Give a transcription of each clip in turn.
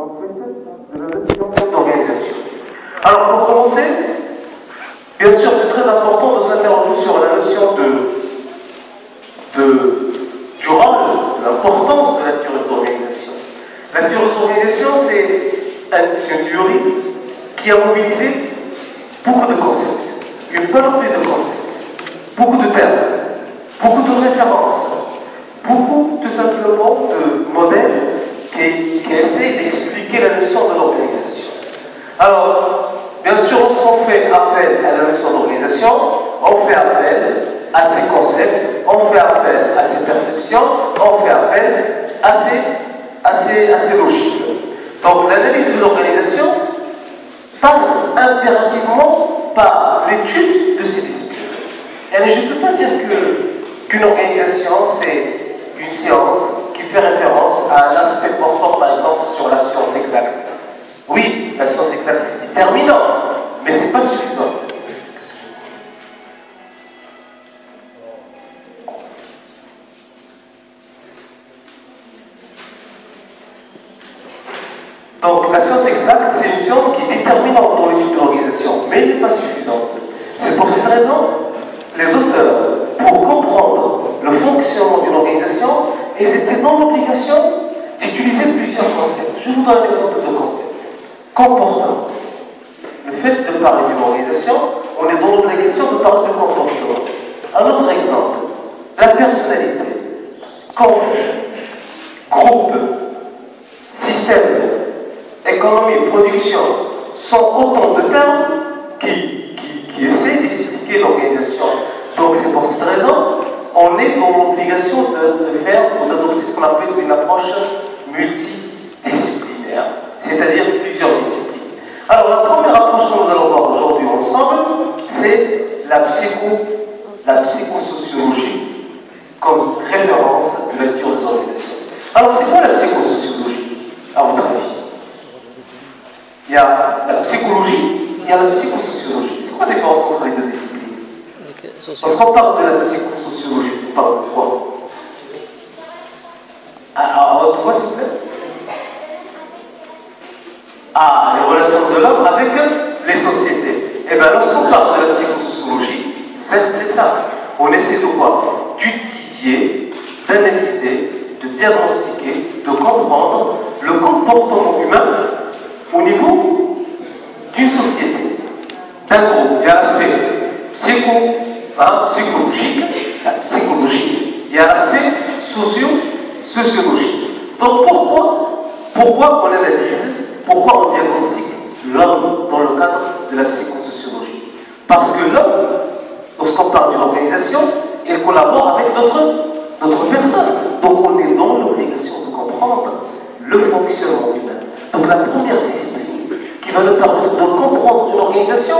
de la notion d'organisation. Alors, pour commencer, bien sûr, c'est très important de s'interroger sur la notion du rôle, de l'importance de la théorie des organisations. La théorie des organisations, c'est une théorie qui a mobilisé beaucoup de concepts, une panoplie de concepts, beaucoup de termes, beaucoup de références, beaucoup tout simplement de modèles qui essaient d'expliquer la notion de l'organisation. Alors, bien sûr, lorsqu'on fait appel à la notion d'organisation, on fait appel à ces concepts, on fait appel à ces perceptions, on fait appel à ces logiques. Donc, l'analyse de l'organisation passe impérativement par l'étude de ces disciplines. Et je ne peux pas dire qu'une organisation, c'est une science qui fait référence à un aspect portant, par exemple, sur la science exacte. Oui, la science exacte, c'est déterminant, mais ce n'est pas suffisant. Donc, la science exacte, c'est une science qui est déterminante dans l'étude de l'organisation, mais elle n'est pas suffisante. C'est pour cette raison, les auteurs, pour comprendre le fonctionnement d'une organisation, ils étaient dans l'obligation d'utiliser plusieurs concepts. Je vous donne un exemple de concept. Comportement. Le fait de parler d'une organisation, on est dans l'obligation de parler de comportement. Un autre exemple, la personnalité, conflit, groupe, système, économie, production, sont autant de termes qui essaient d'expliquer l'organisation. Donc c'est pour cette raison, on est dans l'obligation de faire ou d'adopter ce qu'on appelle une approche multidisciplinaire, c'est-à-dire plusieurs disciplines. Alors la première approche que nous allons voir aujourd'hui ensemble, c'est la psychosociologie comme référence de la théorie des organisations. Alors c'est quoi la psychosociologie, à votre avis? Il y a la psychologie, il y a la psychosociologie. C'est quoi la différence entre les deux disciplines? Lorsqu'on parle de la psychosociologie, on parle de quoi? À votre voix, s'il vous plaît. Ah, les relations de l'homme avec les sociétés. Eh bien, lorsqu'on parle de la psychosociologie, c'est ça. On essaie de quoi? D'étudier, d'analyser, de diagnostiquer, de comprendre le comportement humain au niveau d'une société, d'un groupe. Il y a l'aspect psychologique, la psychologie, il y a l'aspect sociologique. Donc pourquoi on analyse, pourquoi on diagnostique l'homme dans le cadre de la psychosociologie? Parce que l'homme, lorsqu'on parle d'une organisation, il collabore avec d'autres personnes. Donc on est dans l'obligation de comprendre le fonctionnement humain. Donc la première discipline qui va nous permettre de comprendre une organisation,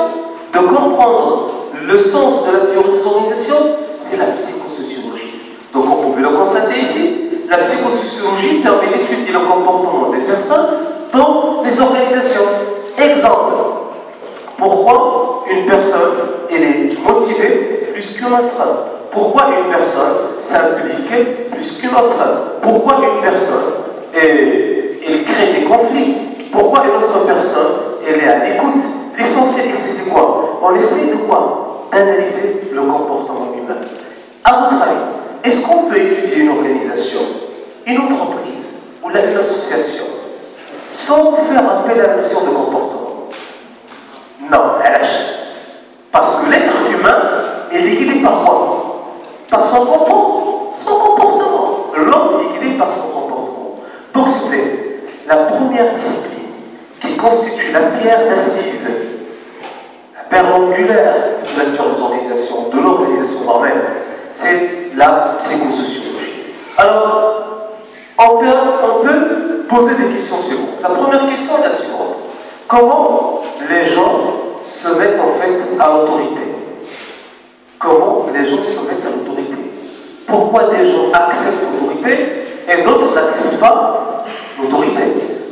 de comprendre le sens de la théorie des organisations, c'est la psychosociologie. Donc on pouvait le constater ici, la psychosociologie permet d'étudier le comportement des personnes dans les organisations. Exemple, pourquoi une personne elle est motivée plus qu'une autre? Pourquoi une personne s'implique plus qu'une autre? Pourquoi une personne elle crée des conflits? Pourquoi une autre personne elle est à l'écoute? L'essentiel ici c'est quoi? On essaie de quoi? D'analyser le comportement humain. À votre avis, est-ce qu'on peut étudier une organisation, une entreprise ou une association sans faire appel à la notion de comportement? Non, parce que l'être humain est guidé par quoi? Par son comportement. L'homme est guidé par son comportement. Donc c'était la première discipline qui constitue la pierre d'assise, la pierre angulaire de la théorie des organisations, de l'organisation moi-même, c'est la psychosociologie. Alors, on peut poser des questions suivantes. La première question est la suivante. Comment les gens se mettent en fait à l'autorité? Comment les gens se mettent à l'autorité? Pourquoi des gens acceptent l'autorité et d'autres n'acceptent pas l'autorité?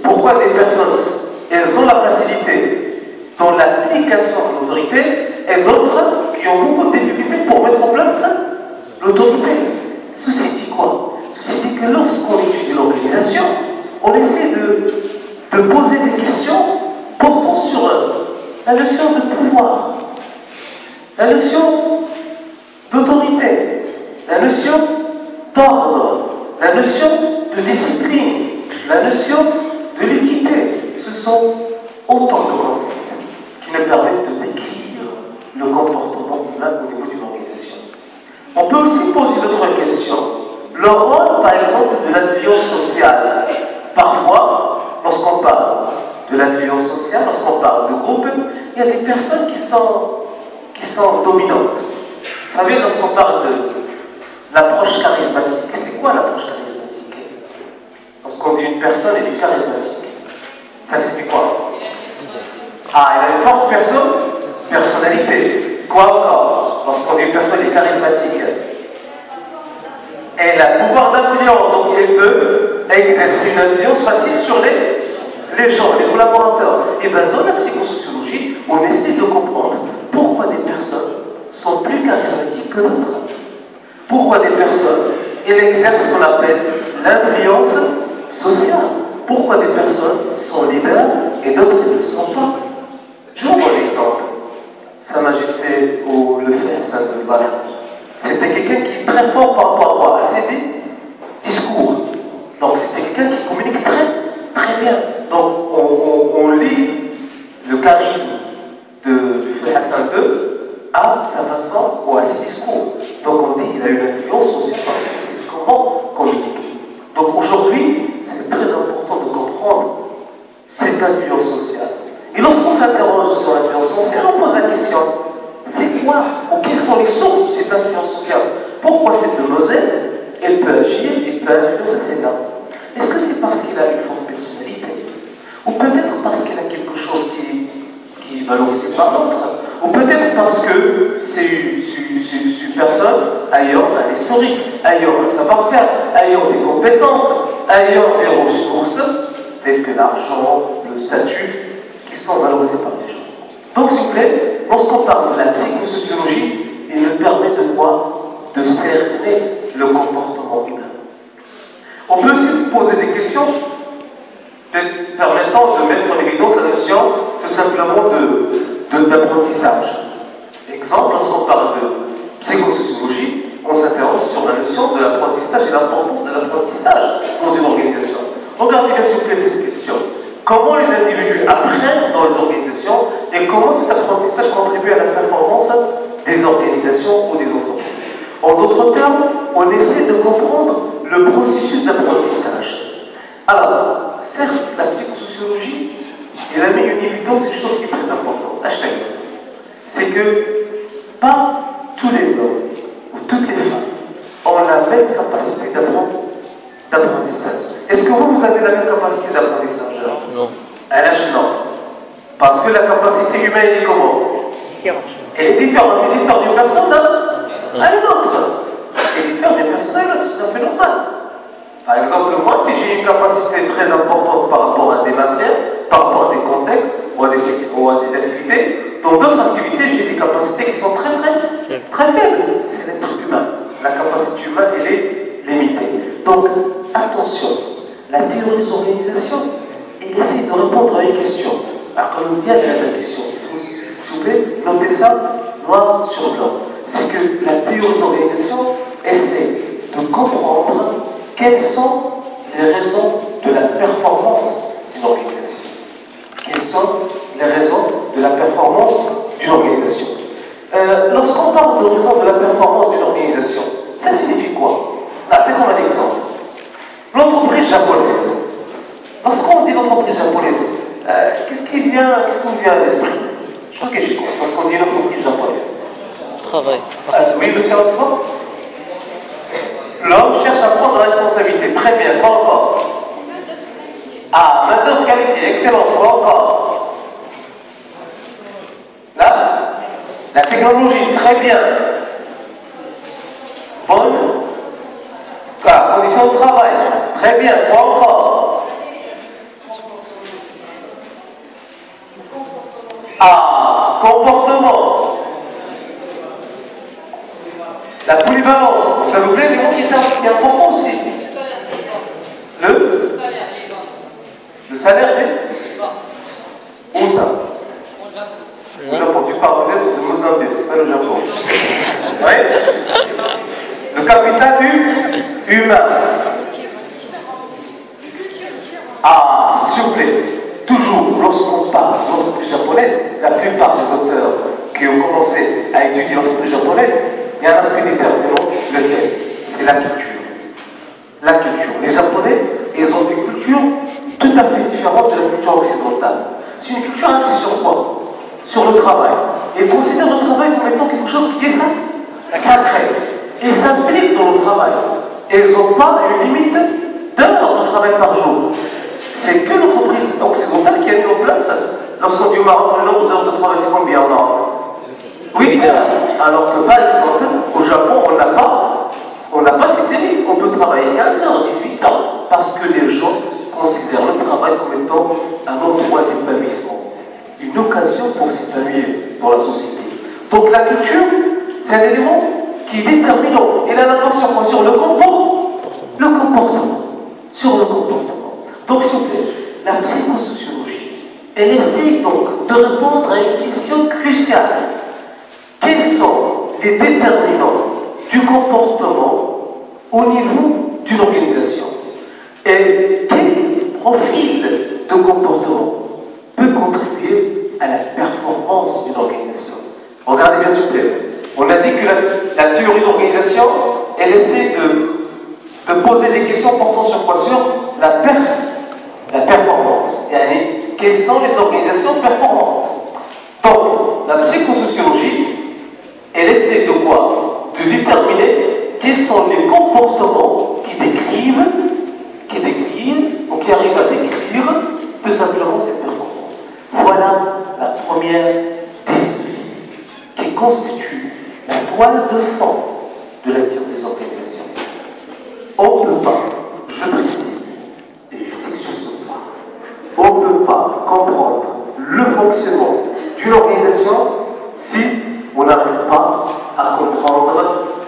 Pourquoi des personnes, elles ont la facilité dans l'application de l'autorité et d'autres qui ont beaucoup de difficultés pour mettre en place l'autorité? Ceci dit quoi? Ceci dit que lorsqu'on étudie l'organisation, on essaie de poser des questions portant sur la notion de pouvoir, la notion d'autorité, la notion d'ordre, la notion de discipline, la notion de l'équité. Ce sont autant de concepts qui nous permettent de décrire le comportement humain au niveau d'une organisation. On peut aussi poser d'autres questions. Le rôle, par exemple, de l'influence sociale. Parfois, lorsqu'on parle de l'influence sociale, lorsqu'on parle de groupe, il y a des personnes qui sont dominantes. Vous savez, lorsqu'on parle de l'approche charismatique, c'est quoi l'approche charismatique? Lorsqu'on dit une personne est charismatique, ça signifie quoi? Ah, elle a une forte personnalité. Quoi encore? Lorsqu'on dit une personne est charismatique, elle a le pouvoir d'influence, donc elle peut exercer une influence facile sur les gens, les collaborateurs. Et bien dans la psychosociologie, on essaie de comprendre pourquoi des personnes sont plus charismatiques que d'autres. Pourquoi des personnes, elles exercent ce qu'on appelle l'influence sociale. Pourquoi des personnes sont leaders et d'autres ne le sont pas. Je vous donne un exemple. Sa Majesté ou le frère Saint-Denis, c'était quelqu'un qui est très fort par rapport à ses discours. Donc c'était quelqu'un qui communique très bien. Donc on lit le charisme du frère Hassan II à sa façon ou à ses discours. Donc on dit qu'il a une influence sociale parce que c'est comment communiquer. Donc aujourd'hui, c'est très important de comprendre cette influence sociale. Et lorsqu'on s'interroge sur l'influence sociale, on pose la question, c'est quoi ou quelles sont les sources de cette influence sociale? Pourquoi cette demoiselle, elle peut agir, elle peut influencer cet homme? Est-ce que c'est parce qu'il a une forte personnalité? Ou peut-être parce qu'il a quelque chose qui est valorisé par l'autre? Ou peut-être parce que c'est une personne ayant un historique, ayant un savoir-faire, ayant des compétences, ayant des ressources telles que l'argent, le statut, qui sont valorisés par les gens. Donc, s'il vous plaît, lorsqu'on parle de la psychosociologie, il nous permet de quoi? De cerner le comportement humain. On peut aussi poser des questions permettant de mettre en évidence la notion tout simplement d'apprentissage. Exemple, lorsqu'on parle de psychosociologie, on s'interroge sur la notion de l'apprentissage et l'importance de l'apprentissage dans une organisation. Regardez bien s'il vous plaît cette question. Comment les individus apprennent dans les organisations et comment cet apprentissage contribue à la performance des organisations ou des entreprises. En d'autres termes, on essaie de comprendre le processus d'apprentissage. Alors, certes, la psychosociologie, elle a mis une évidence d'une chose qui est très importante. C'est que pas tous les hommes ou toutes les femmes ont la même capacité d'apprentissage. Est-ce que vous avez la même capacité d'apprentissage? Non. À l'âge, non. Parce que la capacité humaine est comment? Elle est différente. Elle diffère d'une personne à une autre. Elle diffère d'une personne à une autre. C'est tout à fait normal. Par exemple, moi, si j'ai une capacité très importante par rapport à des matières, par rapport à des contextes ou à des activités, dans d'autres activités, j'ai des capacités qui sont très faibles. C'est l'être humain. La capacité humaine, elle est limitée. Donc, attention, la théorie des organisations, elle essaie de répondre à une question. Alors, comme on dit, elle a la question. S'il vous plaît, notez ça noir sur blanc. C'est que la théorie des organisations essaie de comprendre quelles sont les raisons de la performance d'une organisation. Quelles sont les raisons de la performance d'une organisation? Lorsqu'on parle de raisons de la performance d'une organisation, ça signifie quoi? Là, peut-être qu'on a un exemple. L'entreprise japonaise. Lorsqu'on dit l'entreprise japonaise, qu'est-ce qui vous vient à l'esprit? Je pense que j'ai quoi lorsqu'on dit l'entreprise japonaise. Travail. Oui, monsieur Antoine. L'homme cherche à prendre la responsabilité. Très bien, pas encore. Ah, main-d'œuvre qualifiée, excellent, pas encore. Là, la technologie, très bien. Bonne. Ah, conditions de travail, très bien, pas encore. Ah, comportement. La polyvalence, ça vous plaît, mais qui est important aussi. Le salaire est où ça? Au Japon. Tu parles peut-être de Mozambique, pas le Japon. Oui. Le capital humain. Ah, s'il vous plaît, toujours lorsqu'on parle d'entreprise japonaise, la plupart des auteurs qui ont commencé à étudier l'entreprise japonaise, il y a un aspect déterminant, lequel? C'est la culture. La culture. Les Japonais, ils ont une culture tout à fait différente de la culture occidentale. C'est une culture axée sur quoi? Sur le travail. Et ils considèrent le travail comme étant quelque chose qui est sacré. Et ça implique dans le travail. Et ils n'ont pas une limite d'heures de travail par jour. C'est que l'entreprise occidentale qui a mis en place, lorsqu'on dit au Maroc, le nombre d'heures de travail, c'est combien au Maroc? 8 heures. Alors que par exemple, au Japon, on n'a pas cette limite. On peut travailler 15 heures, 18 ans, parce que les gens considèrent le travail comme étant un endroit d'épanouissement. Une occasion pour s'épanouir dans la société. Donc la culture, c'est un élément qui est déterminant. Il a un impact sur quoi? Sur le comportement. Sur le comportement. Donc s'il vous plaît, la psychosociologie, elle essaie donc de répondre à une question cruciale. Quels sont les déterminants du comportement au niveau d'une organisation? Et quel profil de comportement peut contribuer à la performance d'une organisation? Regardez bien s'il vous plaît. On a dit que la théorie d'organisation, elle essaie de poser des questions portant sur quoi? Sur la performance. Et quelles sont les organisations performantes? Donc, la psychosociologie, elle essaie de quoi? De déterminer quels sont les comportements qui décrivent, ou qui arrivent à décrire tout simplement cette performance. Voilà la première discipline qui constitue la toile de fond de la théorie des organisations. On ne peut pas, je précise, et je dis sur ce point, on ne peut pas comprendre le fonctionnement d'une organisation si on n'arrive pas à comprendre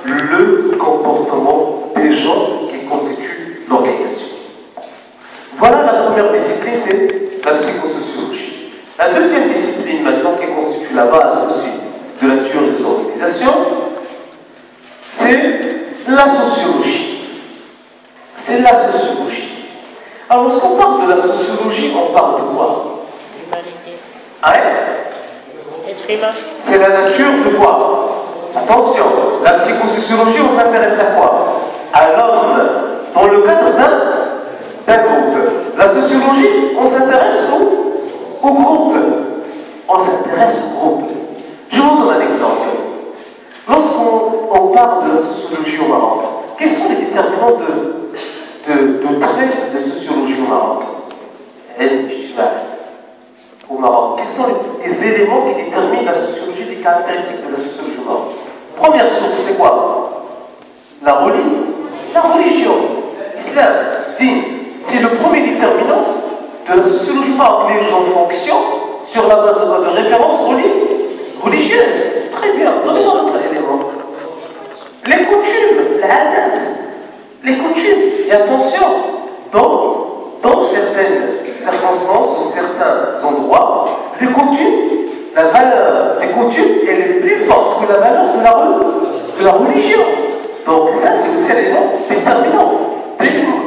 le comportement des gens qui constituent l'organisation. Voilà la première discipline, c'est la psychosociologie. La deuxième discipline maintenant qui constitue la base aussi de la théorie des organisations, c'est la sociologie. C'est la sociologie. Alors lorsqu'on parle de la sociologie, on parle de quoi? L'humanité. Hein? Être humain. C'est la nature de quoi? Attention, la psychosociologie, on s'intéresse à quoi? À l'homme dans le cadre d'un groupe. La sociologie, on s'intéresse au groupe. On s'intéresse au groupe. Je vous donne un exemple. Lorsqu'on parle de la sociologie au Maroc, quels sont les déterminants de traits de sociologie au Maroc? Au Maroc, quels sont les éléments qui déterminent la sociologie, les caractéristiques de la sociologie au Maroc? Première source, c'est quoi? La religion. Islam, din. C'est le premier déterminant de la sociologie au Maroc. Les gens fonctionnent sur la base de références religieuses. Très bien, donnez-moi un autre élément. Les coutumes, la hadat. Les coutumes. Et attention, dans certaines circonstances, ou certains endroits, les coutumes, la valeur des coutumes, elle est plus forte que la valeur de la religion. Donc ça, c'est aussi un élément déterminant.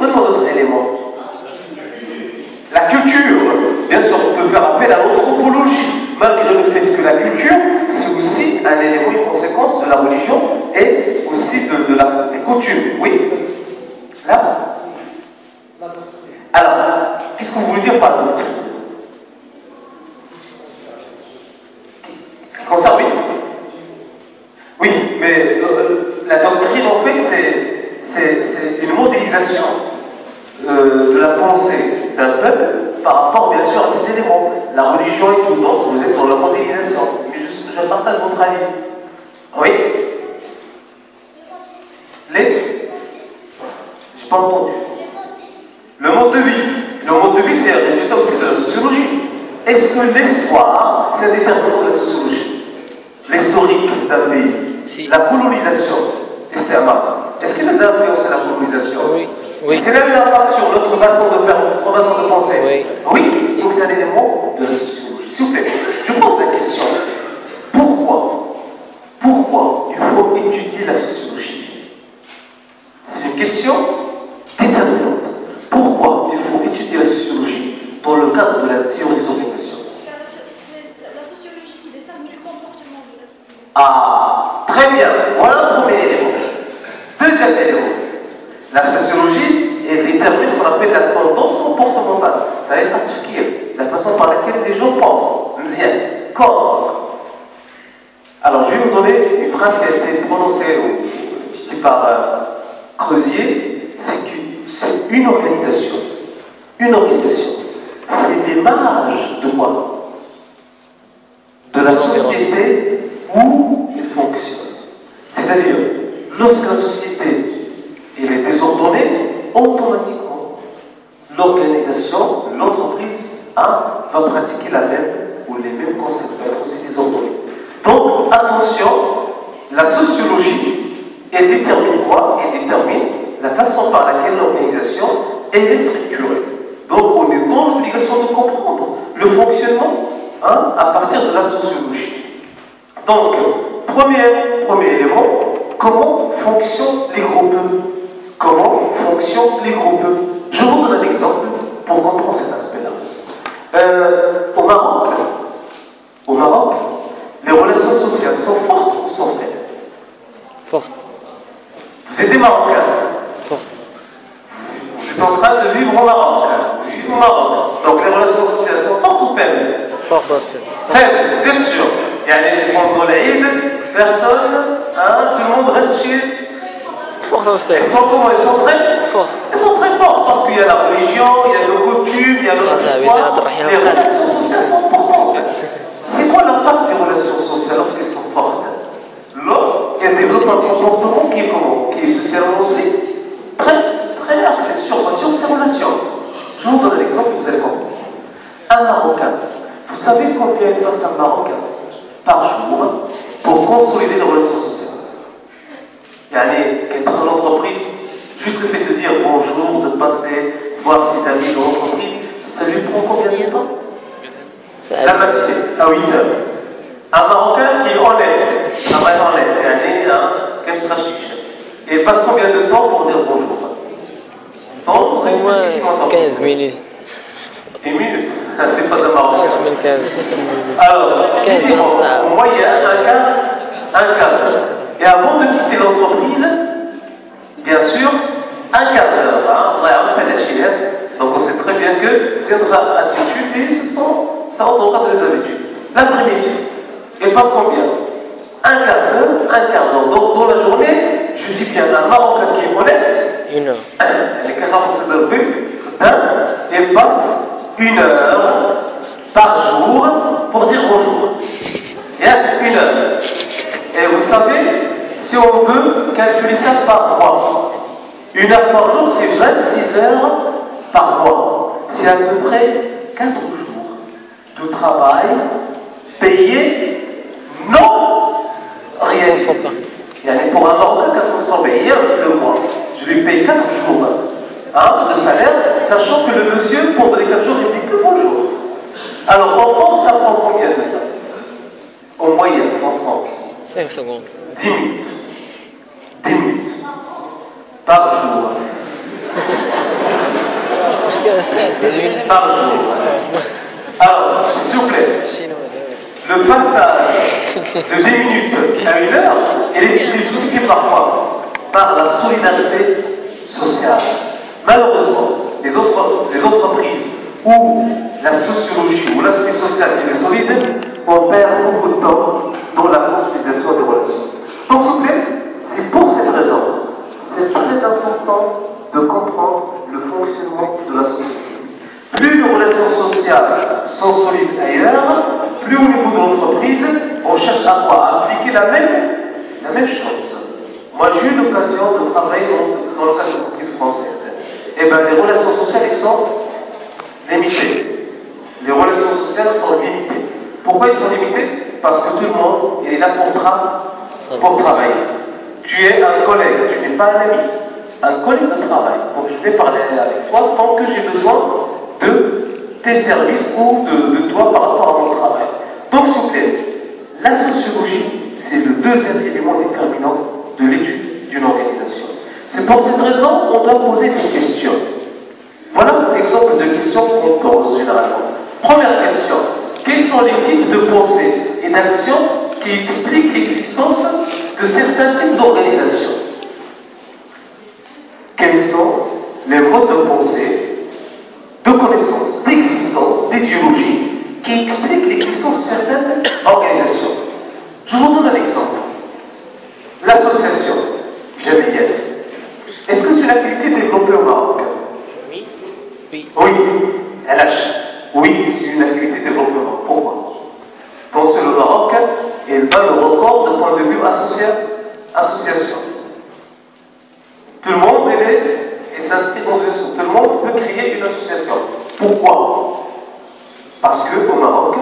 Donne-moi d'autres éléments. La culture, bien sûr, on peut faire appel à l'anthropologie, malgré le fait que la culture, c'est aussi un élément, une conséquence de la religion et aussi des coutumes. Oui? Là? Alors, qu'est-ce que vous voulez dire par doctrine? Ce qui concerne, oui? Oui, mais la doctrine, en fait, c'est une modélisation de la pensée d'un peuple par rapport, bien sûr, à ces éléments. La religion et tout, donc vous êtes dans la modélisation. Mais je partage votre avis. Oui? J'ai pas entendu. Le mode de vie. Le mode de vie, c'est un résultat aussi de la sociologie. Est-ce que l'espoir, c'est un déterminant de la sociologie? L'historique d'un pays, Si. la colonisation, est-ce que nous a influencé la colonisation? Oui. Oui. Est-ce qu'elle a une impact sur notre façon de faire, notre façon de penser? Oui. Oui, donc c'est un élément de la sociologie. S'il vous plaît, je pose la question. Pourquoi il faut étudier la sociologie? C'est une question déterminante. Pourquoi il faut étudier la sociologie dans le cadre de la théorie des organisations? C'est la sociologie qui détermine le comportement de l'être humain. Ah, très bien. Voilà le premier élément. Deuxième élément. La sociologie est déterminée ce qu'on appelle la tendance comportementale. C'est-à-dire la façon par laquelle les gens pensent. Mzien. Comme. Alors, je vais vous donner une phrase qui a été prononcée par Creusier. C'est une organisation. Une organisation. C'est l'image de quoi? De la société où il fonctionne. C'est-à-dire, lorsque la société elle est désordonnée, automatiquement, l'organisation, l'entreprise va pratiquer la même ou les mêmes concepts, va être aussi désordonnée. Donc, attention, la sociologie, elle détermine quoi? Elle détermine la façon par laquelle l'organisation est structurée. Donc, on est dans l'obligation de comprendre le fonctionnement à partir de la sociologie. Donc, premier élément, comment fonctionnent les groupes? Comment fonctionnent les groupes? Je vous donne un exemple pour comprendre cet aspect-là. Au Maroc, les relations sociales sont fortes ou sont faibles? Forte. Vous êtes des Marocains. Forte. Vous êtes en train de vivre au Maroc. Vous vivez au Maroc. Donc les relations sociales sont fortes ou faibles? Forte aussi. Faibles, vous êtes sûr? Il y a les pendant l'Aïd, personne, tout le monde reste chez. Forte aussi. Elles sont comment? Elles sont très Forte. Elles sont très fortes parce qu'il y a la religion, il y a nos coutumes, il y a notre histoire. Les relations sociales sont importantes. C'est quoi l'impact des relations sociales lorsqu'elles sont fortes? Là, il y a développe un comportement qui est comment? Qui est socialement aussi très axé sur ces relations. Je vous donne un exemple et vous allez comprendre. Un Marocain, vous savez combien il passe un Marocain par jour pour consolider les relations sociales? Il y a être dans l'entreprise, juste le fait de dire bonjour, de passer, voir ses amis dans l'entreprise, ça lui prend combien de temps? La matinée, à 8 heures. Un Marocain qui est honnête, un vrai honnête, c'est un et il passe combien de temps pour dire bonjour? Au moins 15 minutes. Une minute, c'est pas un Marocain. Je mets le 15. Alors, 15 en moyenne, un quart. Et avant de quitter l'entreprise, bien sûr, un quart d'heure. Donc on sait très bien que c'est notre attitude et ça rentre dans le cadre des habitudes. L'après-midi, elle passe combien? Un quart d'heure. Donc dans la journée, je dis bien un Marocain qui est honnête, Une heure. elle est carrément de rue, elle passe 1 heure par jour pour dire bonjour. Bien, 1 heure. Et vous savez, si on veut calculer ça par mois, 1 heure par jour, c'est 26 heures par mois. C'est à peu près 4 jours de travail payé, non réalisé. Pour un Marocain, 400 payés le mois. Je lui paye 4 jours de salaire, sachant que le monsieur, pendant les 4 jours, il dit que bonjour. Alors en France, ça prend combien de temps? En moyenne, en France 5 secondes. 10 minutes. 10 minutes. Par jour. Par jour. Alors, s'il vous plaît, le passage de 10 minutes à 1 heure, il est justifié par quoi? Par la solidarité sociale. Malheureusement, les entreprises où la sociologie ou l'aspect social est solide, on perd beaucoup de temps dans la consolidation des relations. Donc, s'il vous plaît, c'est pour cette raison, c'est très important de comprendre le fonctionnement de la société. Plus les relations sociales sont solides ailleurs, plus au niveau de l'entreprise, on cherche à quoi? À appliquer la même chose. Moi, j'ai eu l'occasion de travailler dans le cadre de l'entreprise française. Et bien, les relations sociales, elles sont limitées. Les relations sociales sont limitées. Pourquoi elles sont limitées? Parce que tout le monde est là pour travailler. Tu es un collègue, tu n'es pas un ami. un collègue de travail. Donc je vais parler avec toi tant que j'ai besoin de tes services ou de toi par rapport à mon travail. Donc s'il vous plaît, la sociologie, c'est le deuxième élément déterminant de l'étude d'une organisation. C'est pour cette raison qu'on doit poser des questions. Voilà un exemple de questions qu'on pose généralement. Première question, quels sont les types de pensées et d'actions qui expliquent l'existence de certains types d'organisations? Quels sont les modes de pensée, de connaissance, d'existence, d'idéologie qui expliquent l'existence de certaines organisations? Je vous donne un exemple. L'association Jamiyat. Est-ce que c'est une activité développée au Maroc? Oui. Oui. Oui. LH. Oui, c'est une activité développée au Maroc. Pourquoi? Donc c'est le Maroc, il bat le record de point de vue association. Tout le monde est s'inscrit dans une association. Tout le monde peut créer une association. Pourquoi? Parce qu'au Maroc,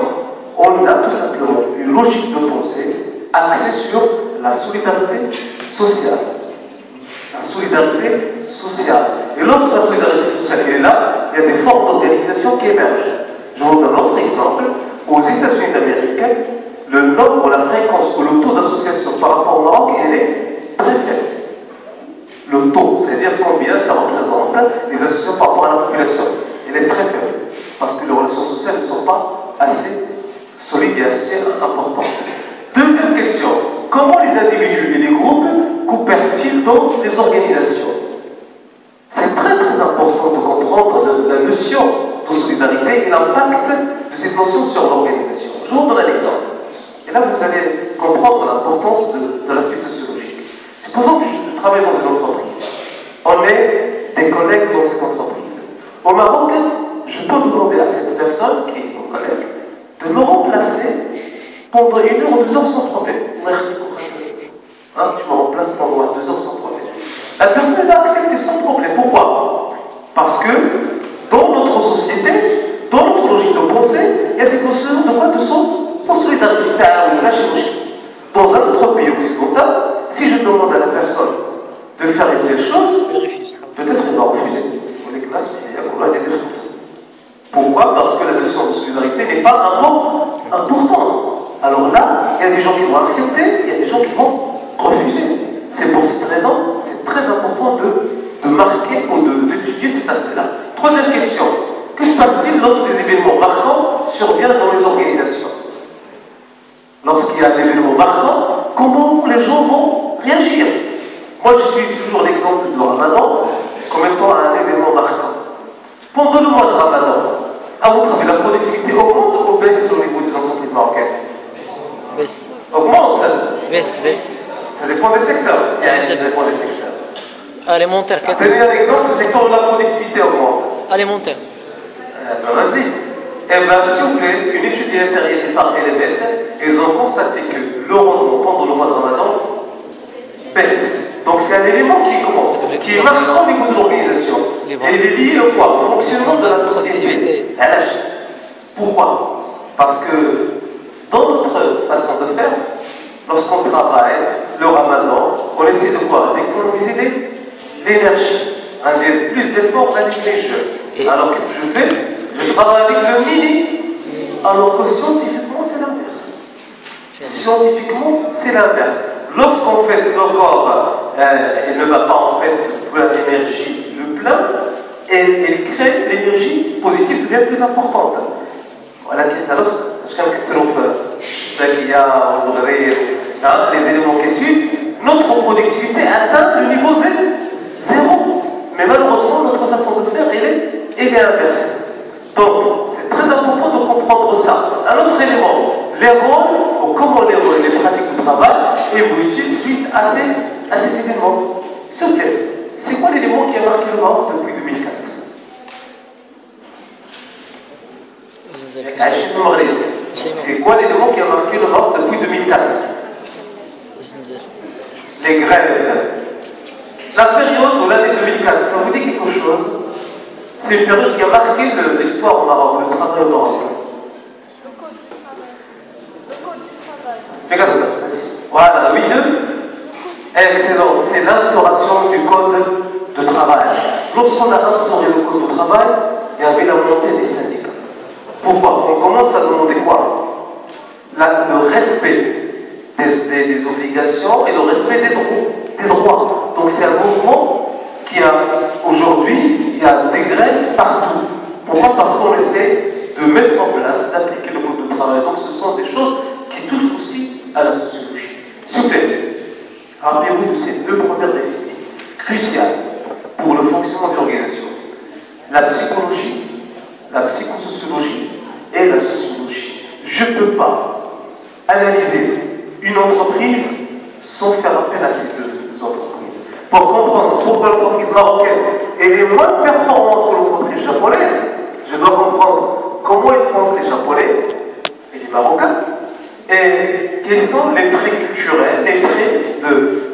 on a tout simplement une logique de pensée axée sur la solidarité sociale. La solidarité sociale. Et lorsque la solidarité sociale est là, il y a des formes d'organisation qui émergent. Je vous donne un autre exemple. Aux États-Unis d'Amérique, le nombre, la fréquence ou le taux d'association par rapport au Maroc, elle est très faible. Le taux, c'est-à-dire combien ça représente les associations par rapport à la population, elle est très faible. Parce que les relations sociales ne sont pas assez solides et assez importantes. Deuxième question, comment les individus et les groupes coopèrent-ils dans les organisations? C'est très très important de comprendre la notion de solidarité et l'impact de cette notion sur l'organisation. Je vous donne un exemple. Et là, vous allez comprendre l'importance de l'aspect sociologique. Supposons que je travaille dans une entreprise. On est des collègues dans cette entreprise. Au Maroc, je peux demander à cette personne, qui est mon collègue, de me remplacer pendant 1 heure ou 2 heures sans problème. Hein, tu me remplaces pendant 2 heures sans problème. La personne va accepter sans problème. Pourquoi? Parce que dans notre société, dans notre logique de pensée, il y a cette notion de quoi? De solidarité. Dans un autre pays occidental, si je demande à la personne de faire une telle chose, peut-être elle va refuser. Pourquoi? Parce que la notion de solidarité n'est pas un mot important. Alors là, il y a des gens qui vont accepter, il y a des gens qui vont refuser. C'est pour cette raison, c'est très important de marquer ou d'étudier cet aspect-là. Troisième question, que se passe-t-il lorsque des événements marquants surviennent dans les organisations? Lorsqu'il y a un événement marquant, comment les gens vont réagir? Moi, j'utilise toujours l'exemple du Ramadan comme étant un événement marquant. Pendant le mois de Ramadan, à votre avis, la productivité augmente ou baisse au niveau des entreprises marocaines? Baisse. Augmente? Baisse. Ça dépend des secteurs. Ça dépend des secteurs. Alimentaire. Tenez un exemple, le secteur où la productivité augmente. Alimentaire. Vas-y. Eh bien, s'il vous plaît, une étude intéressée par LMS, ils ont constaté que le rendement pendant le mois de Ramadan baisse. Donc c'est un élément qui est marquant au niveau de l'organisation. Et il est lié au quoi? Au fonctionnement de la société. Pourquoi? Parce que dans notre façon de faire, lorsqu'on travaille le Ramadan, on essaie de quoi? D'économiser l'énergie. Un des plus d'efforts d'intelligence. Alors qu'est-ce que je fais? Je travaille avec le mini. Alors que scientifiquement, c'est l'inverse. Scientifiquement, c'est l'inverse. Lorsqu'on fait le corps, il ne va pas en fait de l'énergie le plein, et il crée l'énergie positive devient plus importante. Voilà, les éléments qui suivent, notre productivité atteint le niveau zéro. Mais malheureusement, notre façon de faire, elle est inversée. Donc, c'est très important de comprendre ça. Un autre élément, les rôles, ou comment les rôles et les pratiques de travail évoluent suite à ces événements. S'il vous plaît, c'est quoi l'élément qui a marqué le Maroc depuis 2004? C'est quoi l'élément qui a marqué le Maroc depuis 2004? Les grèves. La période ou l'année 2004, ça vous dit quelque chose? C'est une période qui a marqué l'histoire au Maroc, le travail au Maroc. Regarde, voilà, oui, excellent. C'est l'instauration du code lorsqu'on a instauré le code du travail, il y avait la montée des syndicats. Pourquoi? On commence à demander quoi? Le respect des obligations et le respect des droits. Donc c'est un mouvement qui a aujourd'hui, il y a des graines partout. Pourquoi? Parce qu'on essaie de mettre en place, d'appliquer le code du travail. Donc ce sont des choses qui touchent aussi à la sociologie. S'il vous plaît, rappelez-vous de ces deux premières disciplines cruciales pour le fonctionnement de l'organisation. La psychologie, la psychosociologie et la sociologie. Je ne peux pas analyser une entreprise sans faire appel à ces deux entreprises. Pour comprendre pourquoi l'entreprise marocaine est moins performante que l'entreprise japonaise, je dois comprendre comment ils pensent les Japonais et les Marocains et quels sont les traits culturels, les traits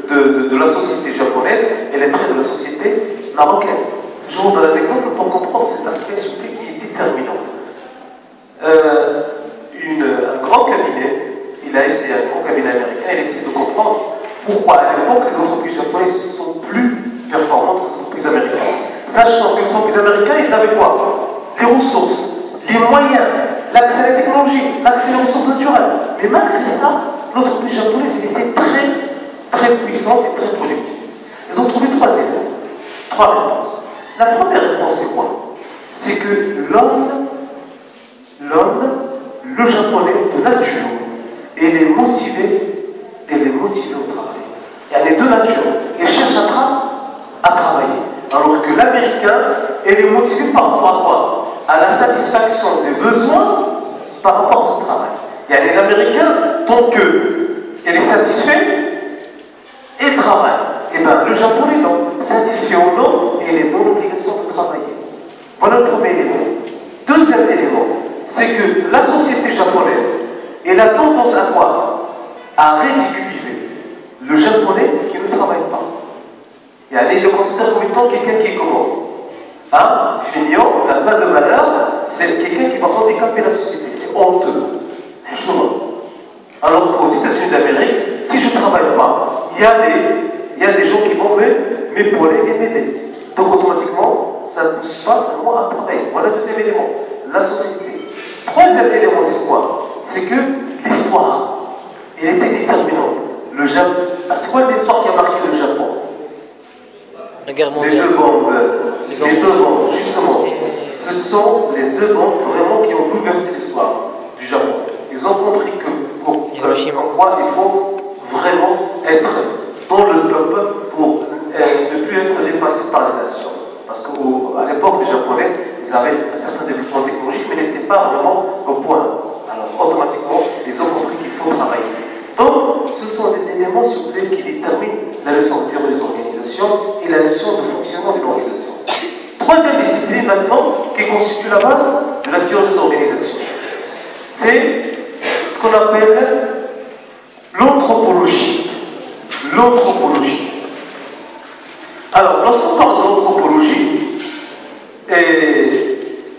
de la société japonaise et les traits de la société marocaine. Je vous donne un exemple pour comprendre cet aspect qui est déterminant. Un grand cabinet, il a essayé, un grand cabinet américain, il a essayé de comprendre pourquoi à l'époque les entreprises japonaises sont plus performantes que les entreprises américaines. Sachant que les entreprises américaines, ils avaient quoi? Les ressources, les moyens, l'accès à la technologie, l'accès aux ressources naturelles. Mais malgré ça, l'entreprise japonaise, elle était très puissante et très productive. Ils ont trouvé trois réponses. La première réponse, c'est quoi? C'est que l'homme, le japonais de nature, il est motivé au travail. Il y a les deux natures. Il cherche à travailler. Alors que l'américain, il est motivé par rapport à quoi? À la satisfaction des besoins par rapport à son travail. Il y a l'américain, tant qu'il est satisfait, il travaille. Et bien, le japonais, non. Satisfait ou non, il est dans l'obligation de travailler. Voilà le premier élément. Deuxième élément, c'est que la société japonaise, elle a tendance à quoi? À ridiculiser le japonais qui ne travaille pas. Et il le considère comme étant quelqu'un qui est comment? Feignant, n'a pas de valeur, c'est quelqu'un qui va handicaper la société. C'est honteux. Alors qu'aux États-Unis d'Amérique, si je ne travaille pas, il y a des gens qui vont m'épauler et m'aider. Donc automatiquement, ça ne pousse pas vraiment à travailler. Voilà le deuxième élément, la société. Troisième élément, c'est quoi? C'est que l'histoire, elle était déterminante. Le Japon, c'est quoi l'histoire qui a marqué le Japon? La guerre mondiale. Les deux bombes, justement. Ce sont les deux bombes vraiment qui ont bouleversé l'histoire du Japon. Ils ont compris que pour moi, il faut vraiment être dans le top pour ne plus être dépassé par les nations. Parce qu'à l'époque, les Japonais, ils avaient un certain développement technologique, mais n'étaient pas vraiment au point. Alors, automatiquement, ils ont compris qu'il faut travailler. Donc, ce sont des éléments, s'il vous plaît, qui déterminent la leçon de théorie des organisations et la leçon de fonctionnement d'une organisation. Troisième discipline, maintenant, qui constitue la base de la théorie des organisations. C'est ce qu'on appelle l'anthropologie. L'anthropologie. Alors, lorsqu'on parle de l'anthropologie,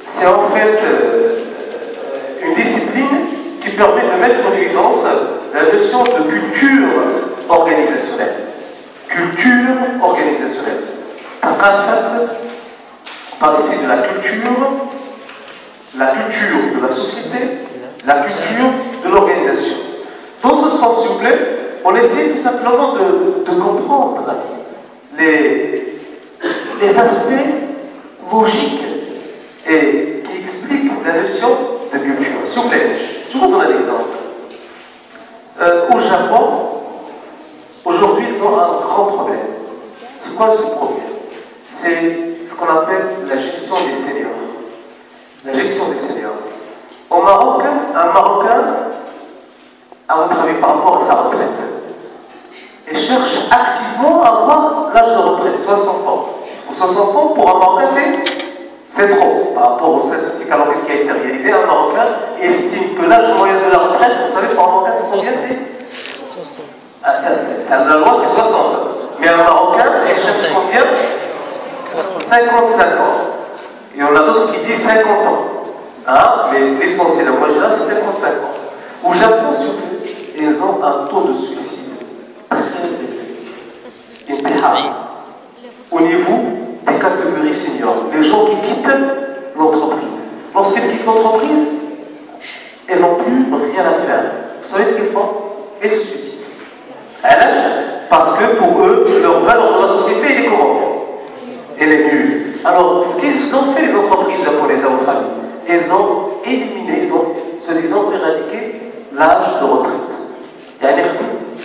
c'est en fait une discipline qui permet de mettre en évidence la notion de culture organisationnelle. Culture organisationnelle. En fait, on parle ici de la culture de la société, la culture de l'organisation. Dans ce sens, s'il vous plaît, on essaie tout simplement de comprendre les aspects logiques et qui expliquent la notion de culture. S'il vous plaît, je vous donne un exemple. Au Japon, aujourd'hui, ils ont un grand problème. C'est quoi ce problème? C'est ce qu'on appelle la gestion des seniors. La gestion des seniors. Au Maroc, un Marocain, à votre avis, par rapport à sa retraite, il cherche activement à avoir l'âge de retraite, 60 ans. Pour 60 ans, pour un Marocain, c'est trop. Par rapport aux statistiques à l'enquête qui a été réalisée, un Marocain estime que l'âge moyen de la retraite, vous savez, pour un Marocain, c'est combien? 60. La loi, c'est 60. Mais un Marocain, c'est combien? 55 ans. Et on a d'autres qui disent 50 ans. Mais l'essentiel, en général, c'est 55 ans. Au Japon, surtout, ils ont un taux de suicide très élevé. Au niveau des catégorie senior, les gens qui quittent l'entreprise. Lorsqu'ils quittent l'entreprise, ils n'ont plus rien à faire. Vous savez ce qu'ils font? Ils se suicident. Parce que pour eux, leur valeur dans la société, elle est comment? Elle est nulle. Alors, ce qu'ils ont fait les entreprises japonaises, à votre avis, ils ont éliminé, ils ont, se disant, éradiqué l'âge de retraite. Il y a un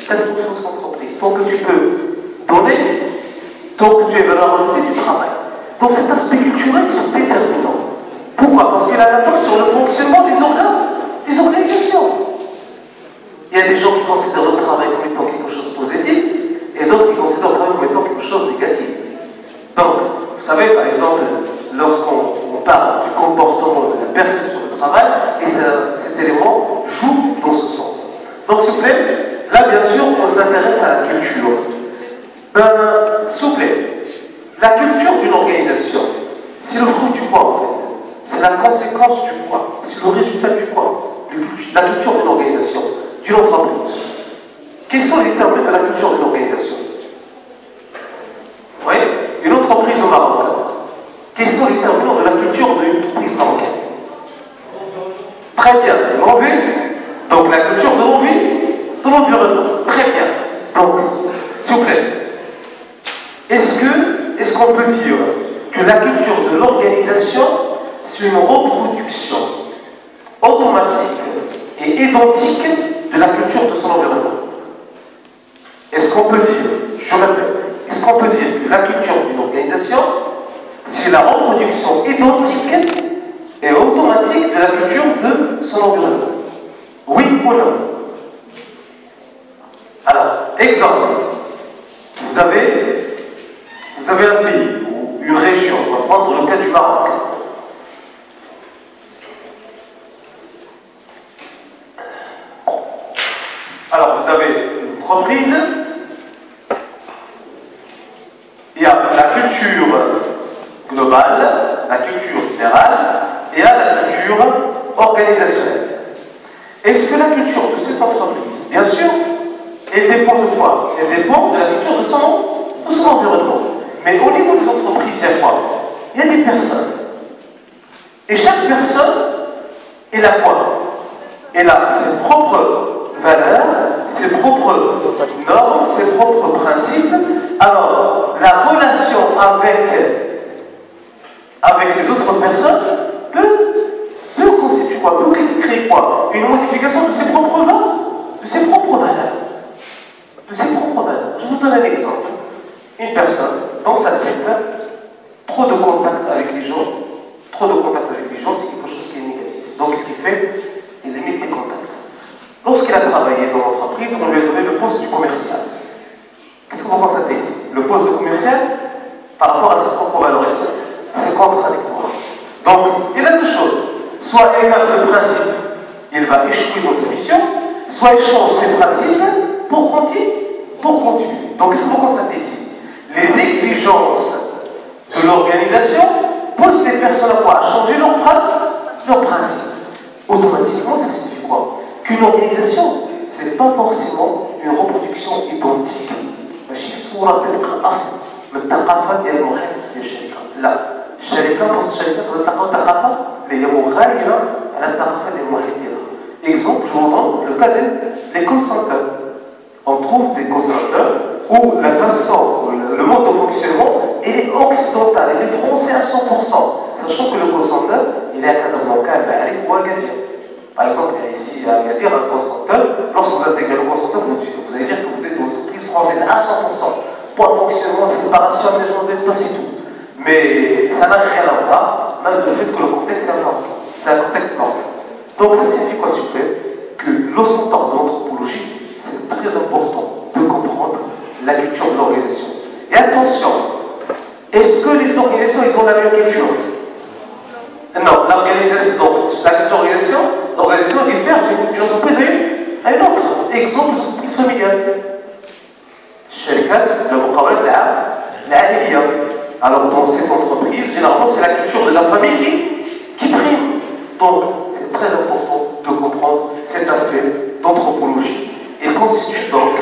telle confiance en entreprise. Tant que tu peux donner, tant que tu es valeur ajoutée, tu travailles. Donc cet aspect culturel est déterminant. Pourquoi? Parce qu'il a un impact sur le fonctionnement des organisations. Il y a des gens qui considèrent le travail comme étant quelque chose de positif et d'autres qui considèrent le travail comme étant quelque chose de négatif. Donc, vous savez, par exemple, lorsqu'on parle du comportement, de la perception du travail, et cet élément joue dans ce sens. Donc, s'il vous plaît, là, bien sûr, on s'intéresse à la culture. S'il vous plaît, la culture d'une organisation, c'est le fruit du quoi, en fait? C'est la conséquence du quoi? C'est le résultat du quoi? La culture d'une organisation, d'une entreprise. Quels sont les termes de la culture d'une organisation? Oui, une entreprise au Maroc. Quels sont les termes de la culture d'une entreprise marocaine? Très bien, l'envie. Donc la culture de l'envie, de l'environnement. Très bien. Donc, s'il vous plaît, est-ce qu'on peut dire que la culture de l'organisation, c'est une reproduction automatique et identique de la culture de son environnement? Est-ce qu'on peut dire, je répète, est-ce qu'on peut dire que la culture d'une organisation, c'est la reproduction identique et automatique de la culture de son environnement? Oui ou non? Alors, exemple, vous avez un pays ou une région, on va prendre le cas du Maroc. Alors, vous avez une entreprise, il y a la culture globale, la culture générale, et il y a la culture organisationnelle. Est-ce que la culture de cette entreprise, bien sûr, elle dépend de quoi? Elle dépend de la culture de son environnement. Mais au niveau des entreprises, il y a quoi? Il y a des personnes. Et chaque personne, elle a quoi? Elle a ses propres valeurs, ses propres normes, ses propres principes. Alors, la relation avec les autres personnes peut constituer quoi? Peut créer quoi? Une modification de ses propres normes, de ses propres valeurs. De ses propres valeurs. Je vous donne un exemple. Une personne, dans sa tête, trop de contact avec les gens, c'est quelque chose qui est négatif. Donc, ce qu'il fait, il limite les contacts. Lorsqu'il a travaillé dans l'entreprise, on lui a donné le poste du commercial. Qu'est-ce que vous constatez ici? Le poste de commercial, par rapport à ses propres valeurs, c'est contradictoire. Donc, il y a deux choses. Soit il écarte le principe, il va échouer dans sa mission, soit il change ses principes pour continuer. Donc, qu'est-ce que vous constatez ici? Les exigences de l'organisation poussent ces personnes à changer leurs principes. Automatiquement, ça signifie quoi? Qu'une organisation, ce n'est pas forcément une reproduction identique. Exemple, je vous donne le cas des call centers. On trouve des call centers où la façon, le mode de fonctionnement, il est occidental, il est français à 100%. Sachant que le call center, il est à Casablanca, à Ba'alik ou à Agadir. Par exemple, il y a ici à Agadir un call center. Lorsque vous intégrez le call center, vous allez dire que vous êtes une entreprise française à 100%. Pour le fonctionnement, séparation des gens d'espace et tout. Mais ça n'a rien à voir, malgré le fait que le contexte est marocain. C'est un contexte marocain. Donc ça signifie quoi, s'il vous plaît? Que lorsqu'on parle de l'anthropologie, c'est très important de comprendre la culture de l'organisation. Et attention, est-ce que les organisations, ils ont la même culture? Non, l'organisation, la culture d'organisation, l'organisation diffère d'une entreprise à une autre. Exemple, l'entreprise familiale. Alors dans cette entreprise, généralement c'est la culture de la famille qui prime. Donc c'est très important de comprendre cet aspect d'anthropologie. Il constitue donc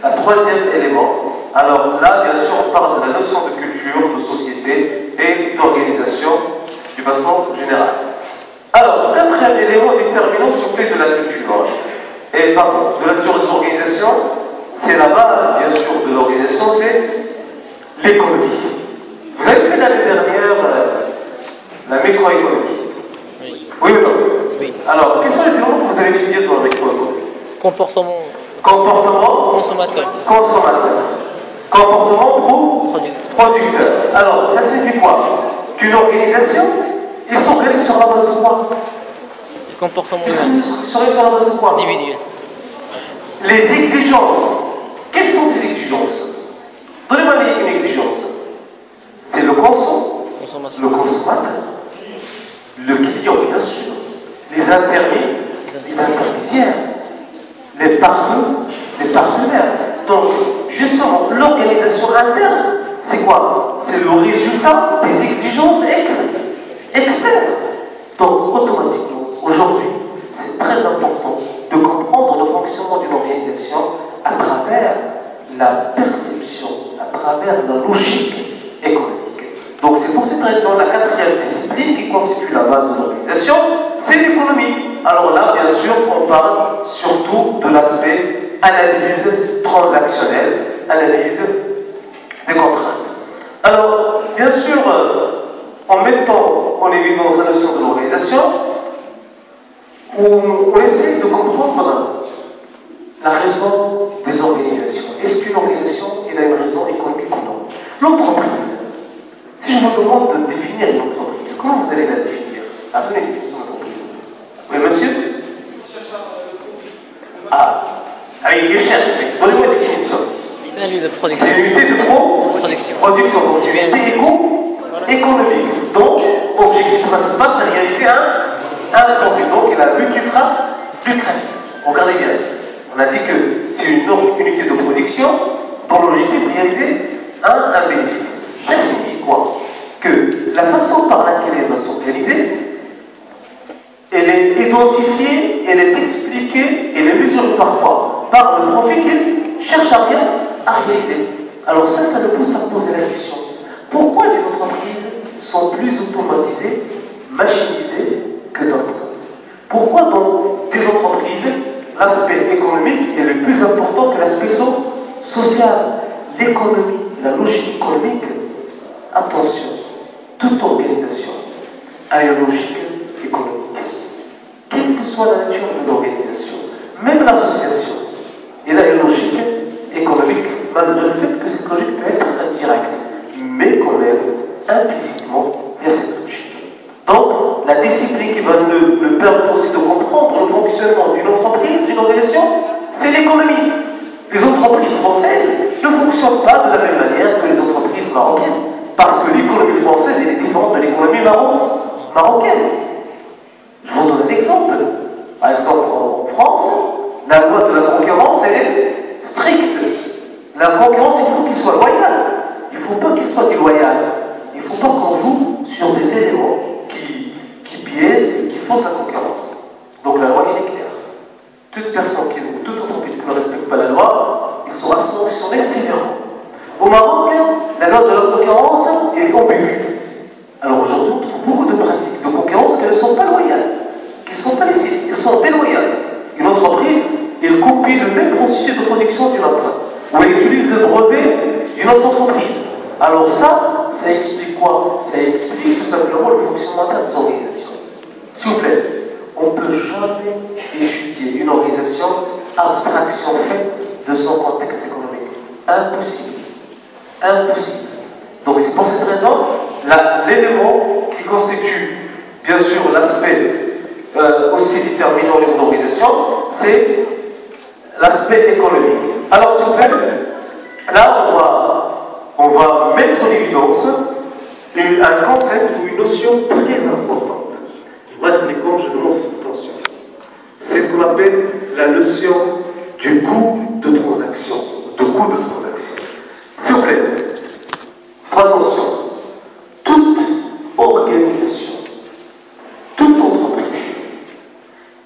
un troisième élément. Alors là, bien sûr, on parle de la notion de culture, de société. société et d'organisation de façon générale. Alors, quatrième élément déterminant, s'il vous plaît, de la culture, et pardon, de la culture des organisations, c'est la base, bien sûr, de l'organisation, c'est l'économie. Vous avez fait l'année dernière la microéconomie. Oui. Oui ou non? Oui. Alors, quels sont les éléments que vous avez étudiés dans la microéconomie? Comportement Comportement consommateur. Comportement Producteur. producteur. Alors, ça signifie quoi? Qu'une organisation, ils s'organisent sur la base de quoi? Comportement Ils humain. s'organisent sur la base de quoi? Individuel. Les exigences. Quelles sont ces exigences? Donnez-moi une exigence. C'est le Consommation. consommateur, le client, bien sûr, les intermédiaires, les partenaires. Donc, justement, l'organisation interne, c'est quoi? C'est le résultat des exigences externes. Donc, automatiquement, aujourd'hui, c'est très important de comprendre le fonctionnement d'une organisation à travers la perception, à travers la logique économique. Donc, c'est pour cette raison, la quatrième discipline qui constitue la base de l'organisation, c'est l'économie. Alors là, bien sûr, on parle surtout de l'aspect analyse transactionnelle, analyse des contraintes. Alors, bien sûr, en mettant en évidence la notion de l'organisation, on essaie de comprendre la raison des organisations. Est-ce qu'une organisation a une raison économique ou non? L'entreprise. Si je vous demande de définir une entreprise, comment vous allez la définir? Appelez une définition d'entreprise. Oui, monsieur? Ah, avec une recherche. Donnez-moi une définition. C'est un lieu de production. C'est une unité de Production. Donc, c'est une unité économique. Donc, objectif principal, c'est réaliser un profit. Donc, il a but qui fera lucratif. Regardez bien. On a dit que c'est une unité de production dont l'objectif est de réaliser un bénéfice. Ça signifie quoi? Que la façon par laquelle elle va s'organiser, elle est identifiée, elle est expliquée, elle est mesurée par quoi? Par le profit qu'elle cherche à réaliser. Alors ça nous pousse à poser la question. Pourquoi des entreprises sont plus automatisées, machinisées que d'autres? Pourquoi dans des entreprises, l'aspect économique est le plus important que l'aspect social? L'économie, la logique économique, attention, toute organisation a une logique économique. Quelle que soit la nature de l'organisation, même l'association, elle a une logique économique, malgré le fait que cette logique peut être indirecte, mais quand même, implicitement, il y a cette logique. Donc, la discipline qui va nous permettre aussi de comprendre le fonctionnement d'une entreprise, d'une organisation, c'est l'économie. Les entreprises françaises ne fonctionnent pas de la même manière que les entreprises marocaines. Parce que l'économie française est différente de l'économie marocaine. Je vous donne un exemple. Par exemple, en France, la loi de la concurrence, elle est stricte. La concurrence, il faut qu'il soit loyal. Il ne faut pas qu'il soit déloyal. Il ne faut pas qu'on joue sur des éléments qui biaisent, qui faussent la concurrence. Donc la loi, elle est claire. Toute personne ou toute entreprise qui ne respecte pas la loi, il sera sanctionné sévèrement. Au Maroc, la loi de la concurrence est ambiguë. Alors aujourd'hui, on trouve beaucoup de pratiques de concurrence qui ne sont pas loyales, qui ne sont pas licites, qui sont déloyales. Une entreprise, elle copie le même processus de production d'une autre, ou elle utilise le brevet d'une autre entreprise. Alors ça explique quoi? Ça explique tout simplement le fonctionnement des organisations. S'il vous plaît, on ne peut jamais étudier une organisation abstraction faite de son contexte économique. Impossible. Impossible. Donc c'est pour cette raison, l'élément qui constitue bien sûr l'aspect aussi déterminant d'une organisation, c'est l'aspect économique. Alors s'il vous plaît, là on va mettre en évidence un concept ou une notion très importante. Bref, mais comme je demande attention, c'est ce qu'on appelle la notion du coût de transaction. S'il vous plaît, attention, toute organisation, toute entreprise,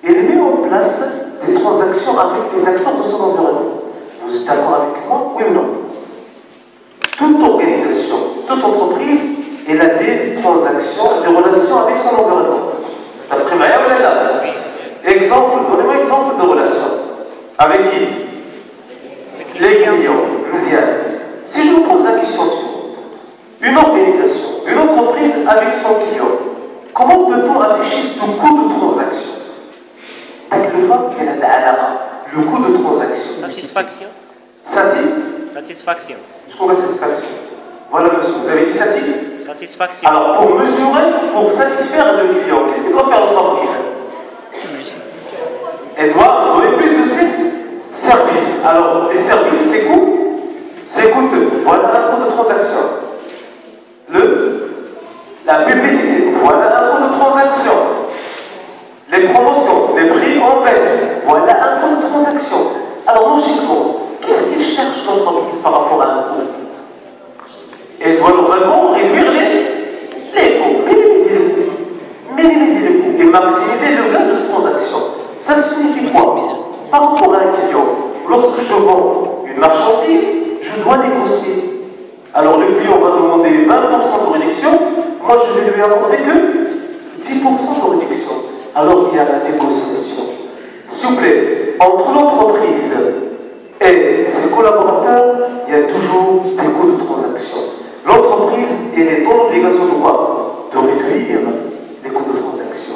elle met en place des transactions avec les acteurs de son environnement. Vous êtes d'accord avec moi? Oui ou non? Toute organisation, toute entreprise il a des transactions, des relations avec son environnement. Exemple, donnez-moi exemple de relation. Avec qui? Les clients. Si je vous pose la question suivante, une organisation, une entreprise avec son client, comment peut-on afficher ce coût de transaction? Le coût de transaction. Satisfaction. Satisfaction. Je comprends satisfaction. Voilà, monsieur. Vous avez dit satisfaction. Alors, pour mesurer, pour satisfaire le client, qu'est-ce qu'il doit faire l'entreprise? Elle doit donner plus de services. Alors, les services, c'est coûteux. Voilà un coût de transaction. La publicité, voilà un coût de transaction. Les promotions, les prix en baisse, voilà un coût de transaction. Alors, logiquement, qu'est-ce qu'il cherche l'entreprise par rapport à un coût? Elle doit normalement réduire les coûts, minimiser le coût et maximiser le gain de cette transaction. Ça signifie quoi? Par rapport à un client, lorsque je vends une marchandise, je dois négocier. Alors le client va demander 20% de réduction, moi je vais lui accorder que 10% de réduction. Alors il y a la négociation. S'il vous plaît, entre l'entreprise et ses collaborateurs, il y a toujours des coûts de transaction. L'entreprise, elle est dans l'obligation de quoi? De réduire les coûts de transaction.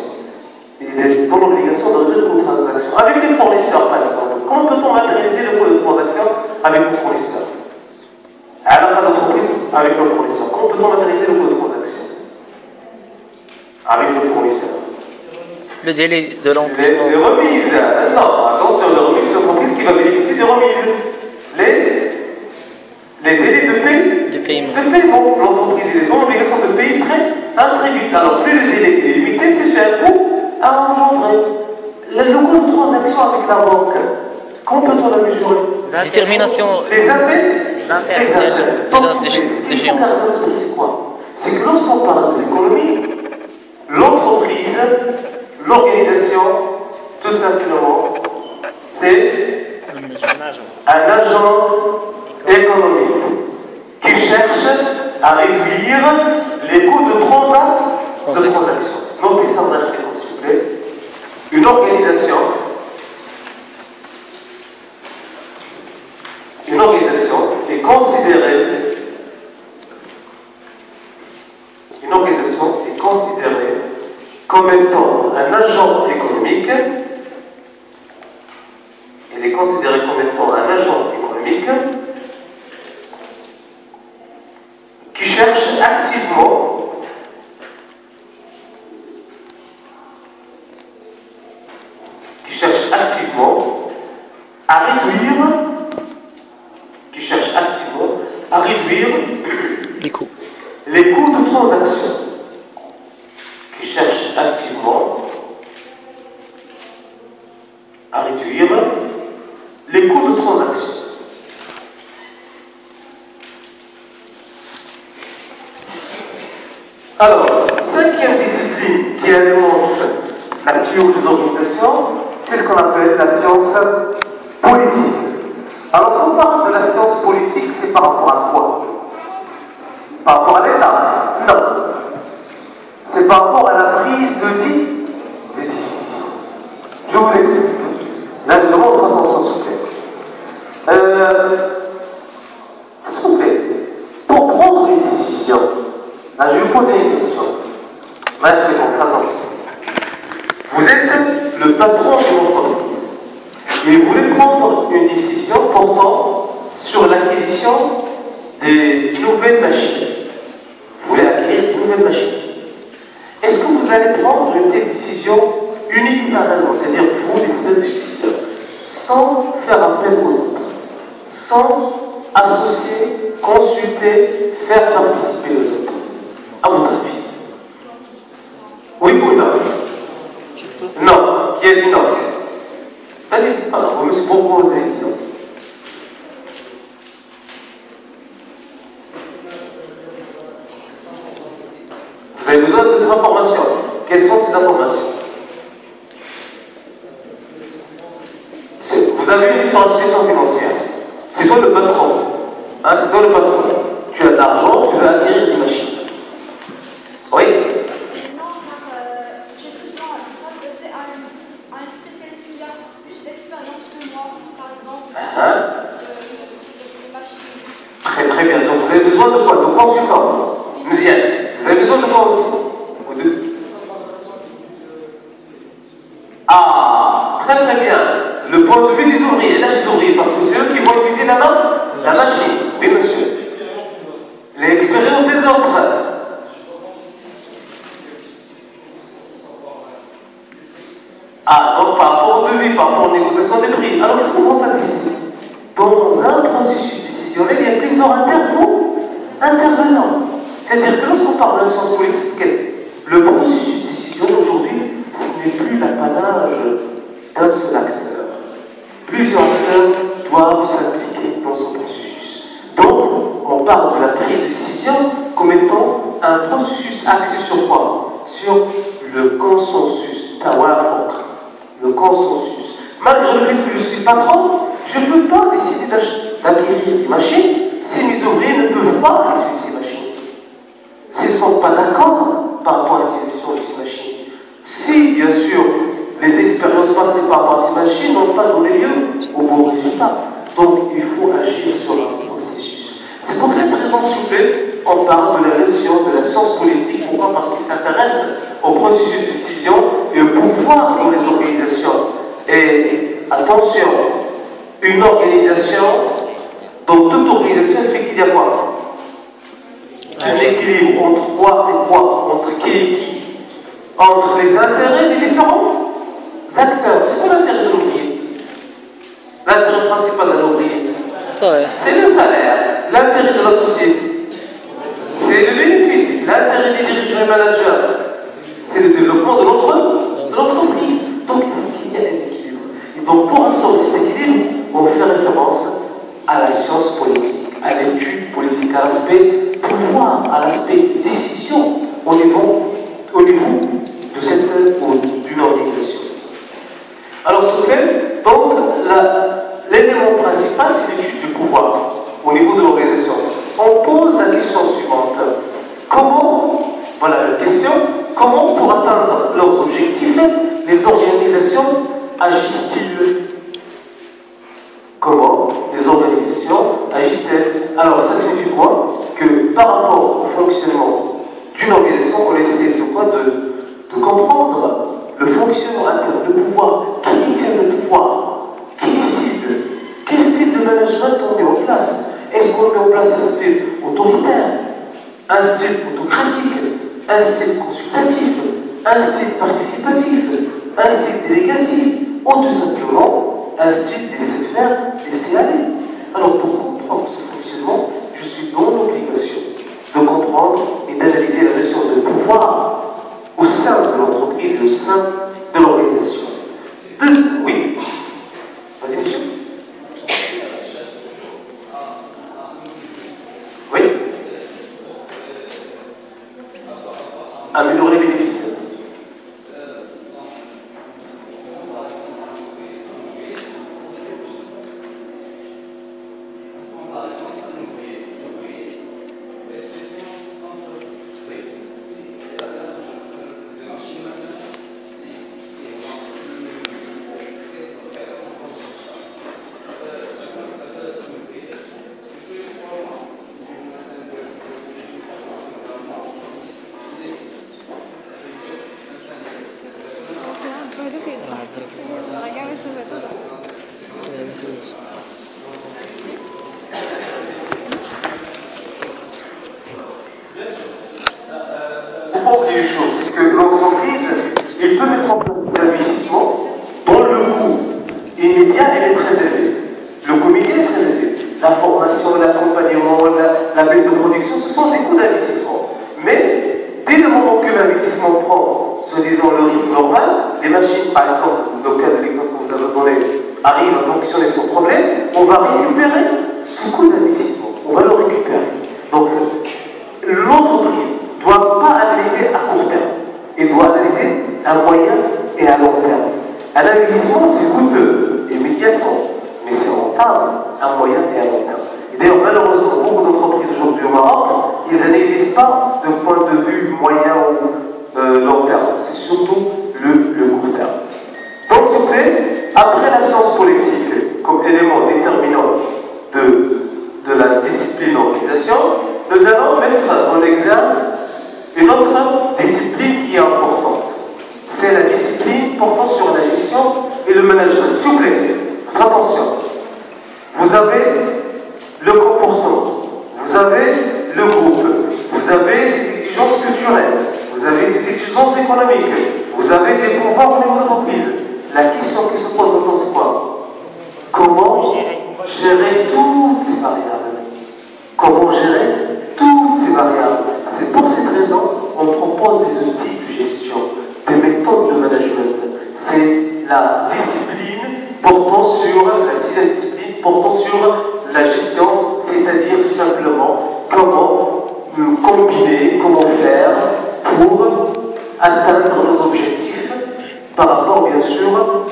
Elle est dans l'obligation de réduire les coûts de transaction. Avec les fournisseurs, par exemple, comment peut-on matérialiser les coûts de transaction avec nos fournisseurs? À la fin d'entreprise, avec nos fournisseurs. Comment peut-on matérialiser le coût de transaction? Avec nos fournisseurs. Le délai de l'encaissement. Les remises. Non, attention, les remises, c'est l'entreprise qui va bénéficier des remises. Les délais de paiement. L'entreprise est dans l'obligation de payer très vite. Alors, plus le délai est limité, plus c'est un coût à engendrer. Le coût de transaction avec la banque, comment peut-on la mesurer? Détermination. Les intérêts. D'échéance. C'est quoi? C'est que lorsqu'on parle de l'économie, l'entreprise, l'organisation, tout simplement, c'est un agent économique qui cherche à réduire les coûts de transaction. Notez ça en Afrique, s'il vous plaît. Une organisation est considérée comme étant un agent économique. Elle est considérée comme étant un agent économique qui cherche activement à réduire les coûts de transaction. Qui cherche activement à réduire les coûts de transaction. Alors, cinquième discipline qui alimente la théorie des organisations, c'est ce qu'on appelle la science politique. Alors, si on parle de la science politique, c'est par rapport à quoi? Par rapport à l'État? Non. C'est par rapport à la prise de décision. Je vous explique. Là, je demande votre attention, s'il vous plaît. S'il vous plaît, pour prendre une décision, là, je vais vous poser une question. Maintenant, attention. Vous êtes le patron de votre entreprise et vous voulez prendre une décision portant sur l'acquisition des nouvelles machines. Vous voulez acquérir de nouvelles machines. Est-ce que vous allez prendre une telle décision unilatéralement, c'est-à-dire vous, les seuls décideurs, sans faire appel aux autres, sans associer, consulter, faire participer les autres? À votre avis? Oui ou non? Non. Qui a dit non? Vas-y, c'est pas grave, vous me suis proposé, non. Vous avez besoin d'autres informations. Quelles sont ces informations? Vous avez une histoire de situation financière. C'est toi le patron. Hein, c'est toi le patron. Tu as de l'argent, tu veux acquérir des machines. un spécialiste qui a plus d'expérience que moi, par exemple, les machines. Très très bien. Donc vous avez besoin de quoi? De consultants. Mziane, vous avez besoin de quoi aussi? Ah, très très bien. Le point de vue des ouvriers, là des ouvriers, parce que c'est eux qui vont utiliser la machine. Oui, monsieur. L'expérience des autres. Ah, donc par rapport au devis, par rapport aux négociations des prix. Alors qu'est-ce qu'on constate ici? Dans un processus décisionnel, il y a plusieurs intervenants. C'est-à-dire que lorsqu'on parle de la science politique, le processus décisionnel aujourd'hui, ce n'est plus l'apanage d'un seul acteur. Plusieurs acteurs doivent s'impliquer dans ce processus. Donc, on parle de la prise de décision comme étant un processus axé sur quoi? Sur le consensus, le consensus. Malgré le fait que je suis patron, je ne peux pas décider d'acquérir des machines si mes ouvriers ne peuvent pas utiliser ces machines. S'ils ne sont pas d'accord par rapport à l'utilisation de ces machines. Si, bien sûr, les expériences passées par rapport à ces machines n'ont pas donné lieu au bon résultat. Donc, il faut agir sur le processus. C'est pour cette raison, s'il vous plaît, on parle de la notion de la science politique. Pourquoi? Parce qu'il s'intéresse au processus de décision et au pouvoir dans les organisations. Et attention, une organisation, dans toute organisation, fait qu'il y a quoi? Un équilibre entre quoi et quoi? Entre qui et qui? Entre les intérêts des différents acteurs. C'est quoi l'intérêt de l'ouvrier? L'intérêt principal de l'ouvrier, c'est le salaire. L'intérêt de la société, c'est le bénéfice. L'intérêt des dirigeants et managers, c'est le développement de l'entreprise. Donc il faut qu'il y ait un équilibre. Et donc pour instaurer cet équilibre, on fait référence à la science politique, à l'étude politique, à l'aspect pouvoir, à l'aspect décision au niveau de cette d'une organisation. Alors, s'il vous plaît, donc l'élément principal, c'est l'étude du pouvoir au niveau de l'organisation. On pose la question suivante. Voilà la question, comment pour atteindre leurs objectifs, les organisations agissent-ils? Comment les organisations agissent-elles? Alors, ça signifie quoi? Que par rapport au fonctionnement d'une organisation, on essaie de quoi? De comprendre le fonctionnement interne, le pouvoir, qui détient le pouvoir, qui décide, quel style de management on met en place. Est-ce qu'on met en place un style autoritaire, un style autocratique, un style consultatif, un style participatif, un style délégatif, ou tout simplement un style laisser-faire, laisser-aller? Alors pour comprendre ce fonctionnement, je suis dans l'obligation de comprendre et d'analyser la notion de pouvoir au sein de l'entreprise et au sein de l'organisation. Oui. Vas-y, monsieur. Oui. Améliorer les bénéfices. C'est que l'entreprise, elle peut mettre en place des investissements dont le coût immédiat est très élevé. Le coût immédiat est très élevé. La formation, l'accompagnement, la baisse de production, ce sont des coûts d'investissement. Mais dès le moment que l'investissement prend, soi-disant, le rythme normal, les machines, par exemple, dans le cas de l'exemple que vous avez donné, arrivent à fonctionner sans problème, on va récupérer ce coût d'investissement. On va le récupérer. Donc, l'entreprise ne doit pas analyser à court terme. Elle doit analyser à moyen et à long terme. Un investissement, c'est coûteux, immédiatement, mais c'est rentable à moyen et à long terme. Et d'ailleurs, malheureusement, beaucoup d'entreprises aujourd'hui au Maroc, ils n'analysent pas de point de vue moyen ou long terme. C'est surtout le court terme. Donc, après la science politique comme élément déterminant de la discipline d'organisation, nous allons mettre en exergue une autre discipline qui est importante. C'est la discipline portant sur la gestion et le management. S'il vous plaît, attention. Vous avez le comportement, vous avez le groupe, vous avez des exigences culturelles, vous avez des exigences économiques, vous avez des pouvoirs au niveau de l'entreprise. La question qui se pose maintenant, c'est quoi? Comment gérer toutes ces variables? Comment gérer toutes ces variables? C'est pour cette raison qu'on propose des outils de gestion, des méthodes de management. C'est la discipline portant sur la gestion, c'est-à-dire tout simplement comment combiner, comment faire pour atteindre nos objectifs par rapport bien sûr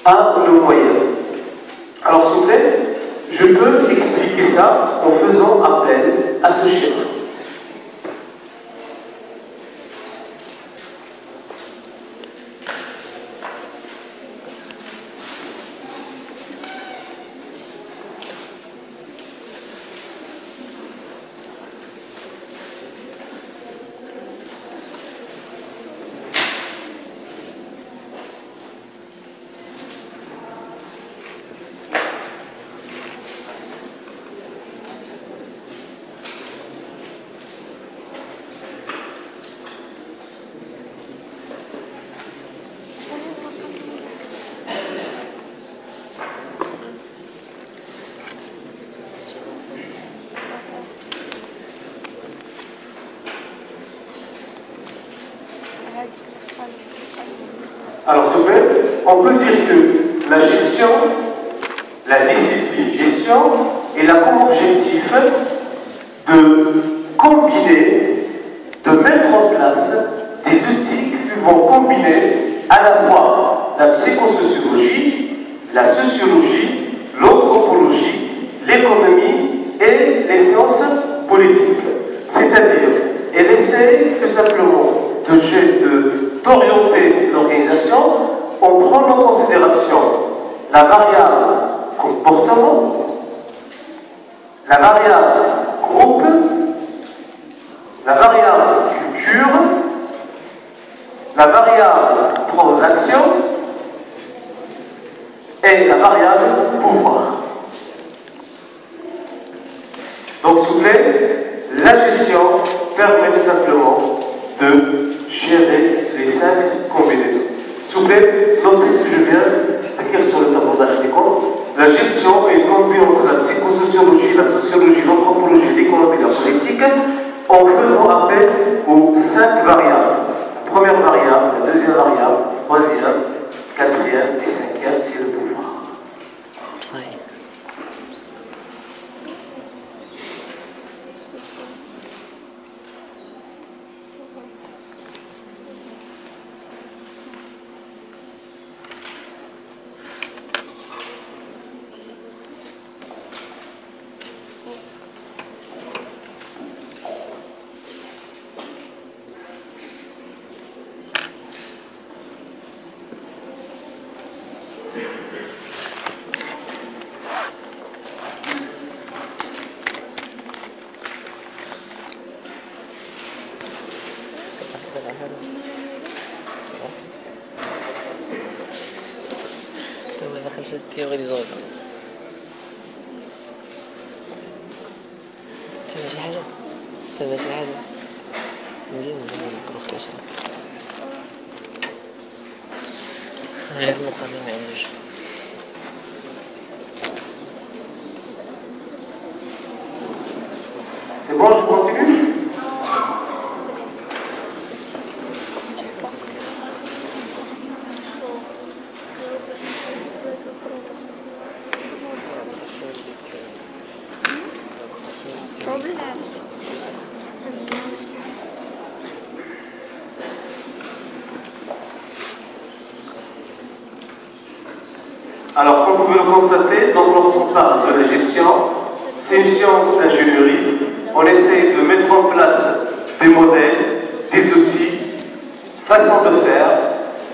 à nos moyens. Alors s'il vous plaît, je peux expliquer ça en faisant appel à ce schéma. Alors, s'il vous plaît, on peut dire que la gestion, la discipline gestion, elle a comme objectif de combiner, de mettre en place des outils qui vont combiner à la fois la psychosociologie, la sociologie, l'anthropologie, l'économie et les sciences politiques. C'est-à-dire, elle essaie tout simplement d'orienter l'organisation en prenant en considération la variable comportement, la variable groupe, la variable culture, la variable transaction et la variable pouvoir. Donc, s'il vous plaît, la gestion permet tout simplement de gérer les 5 combinaisons. S'il vous plaît, notez ce que je viens d'écrire sur le tableau d'architecture. La gestion est combinée entre la psychosociologie, la sociologie, l'anthropologie, l'économie et la politique en faisant appel aux 5 variables. La première variable, la deuxième variable, la troisième, quatrième et cinquième, c'est le pouvoir. التيوري دي زوجة فما شي حاجة مزيان نقرأ فيها شي هاي المقدمة ما عندوش C'est bon, je continue? Alors, comme vous pouvez le constater, donc lorsqu'on parle de la gestion, c'est une science d'ingénierie. On essaie de mettre en place des modèles, des outils, façons de faire,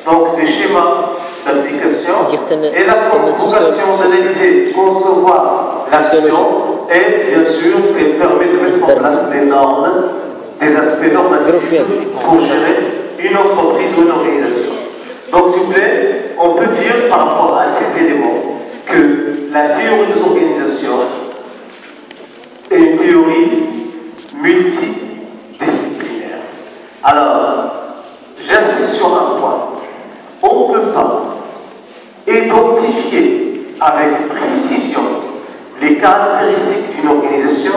donc des schémas d'application et la vocation d'analyser, concevoir l'action et bien sûr, elle permet de mettre en place des normes, des aspects normatifs pour gérer une entreprise ou une organisation. Donc s'il vous plaît, on peut dire par rapport à ces éléments que la théorie des organisations est une théorie multidisciplinaire. Alors, j'insiste sur un point. On ne peut pas identifier avec précision les caractéristiques d'une organisation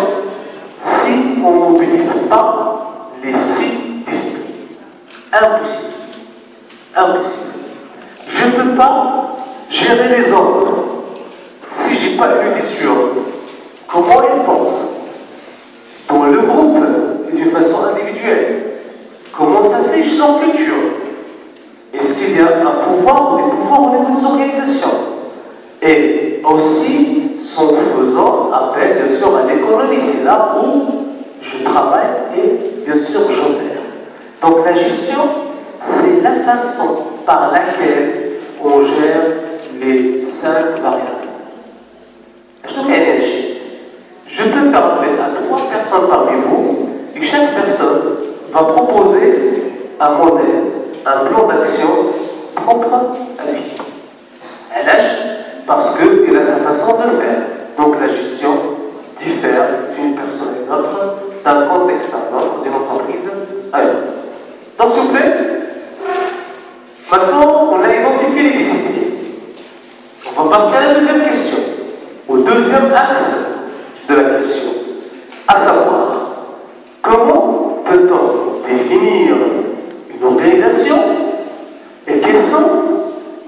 si on ne mobilise pas les 6 disciplines. Impossible. Impossible. Je ne peux pas gérer les hommes si je n'ai pas une idée sur comment ils pensent dans le groupe et d'une façon individuelle. Comment s'affiche leur culture? Est-ce qu'il y a un pouvoir ou des pouvoirs au niveau des organisations? Et aussi, son faisant appel bien sûr à l'économie. C'est là où je travaille et bien sûr j'opère. Donc la gestion, c'est la façon par laquelle on gère les 5 variables. Je peux faire appel à 3 personnes parmi vous et chaque personne va proposer un modèle, un plan d'action propre à lui. Elle agit parce qu'elle a sa façon de faire. Donc la gestion diffère d'une personne à une autre, d'un contexte à un autre, d'une entreprise à une autre. Donc s'il vous plaît, maintenant on a identifié les disciplines. On va passer à la deuxième question, au deuxième axe de la question, à savoir comment peut-on définir une organisation et quelles sont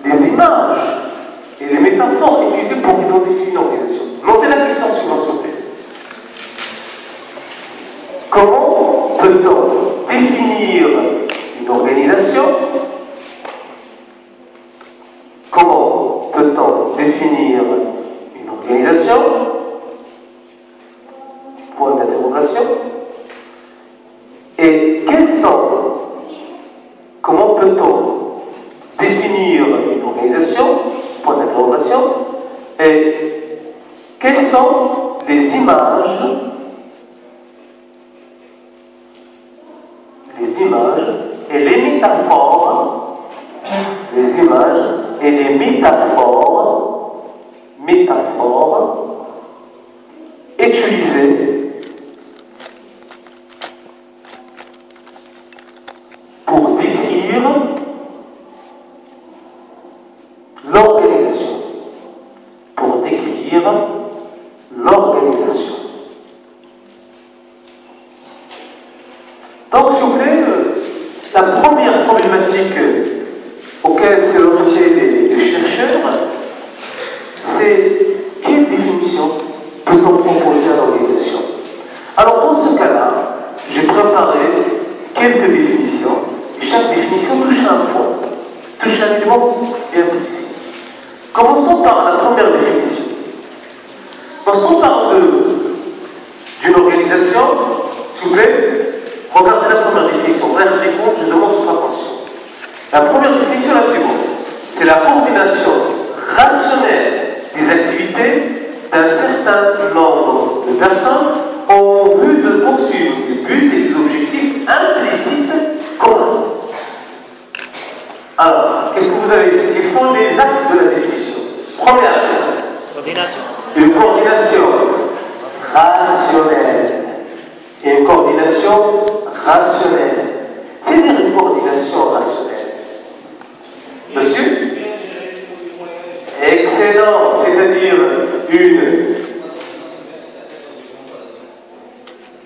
les images et les métaphores utilisées pour identifier une organisation. Notez la question suivante, s'il vous plaît. Comment peut-on définir une organisation? Comment peut-on définir une organisation? Point d'interrogation. Et comment peut-on définir une organisation? Point d'interrogation. Et quelles sont les images et les métaphores, utilisées pour décrire l'organisation. Donc, s'il vous plaît, la première problématique auquel s'est heurté les chercheurs, c'est quelle définition peut-on proposer à l'organisation? Alors, dans ce cas-là, j'ai préparé quelques définitions, et chaque définition touche à un point, touche à un élément bien précis. Commençons par la première définition. Lorsqu'on parle d'une organisation, s'il vous plaît, regardez la première définition. Regardez compte, je demande votre attention. La première définition est la suivante. C'est la coordination rationnelle des activités d'un certain nombre de personnes en vue de poursuivre des buts et des objectifs implicites communs. Alors, qu'est-ce que vous avez ici? Quels sont les axes de la définition? Premier axe. Coordination. Une coordination rationnelle. Et une coordination rationnelle. C'est-à-dire une coordination rationnelle. Monsieur? Excellent. C'est-à-dire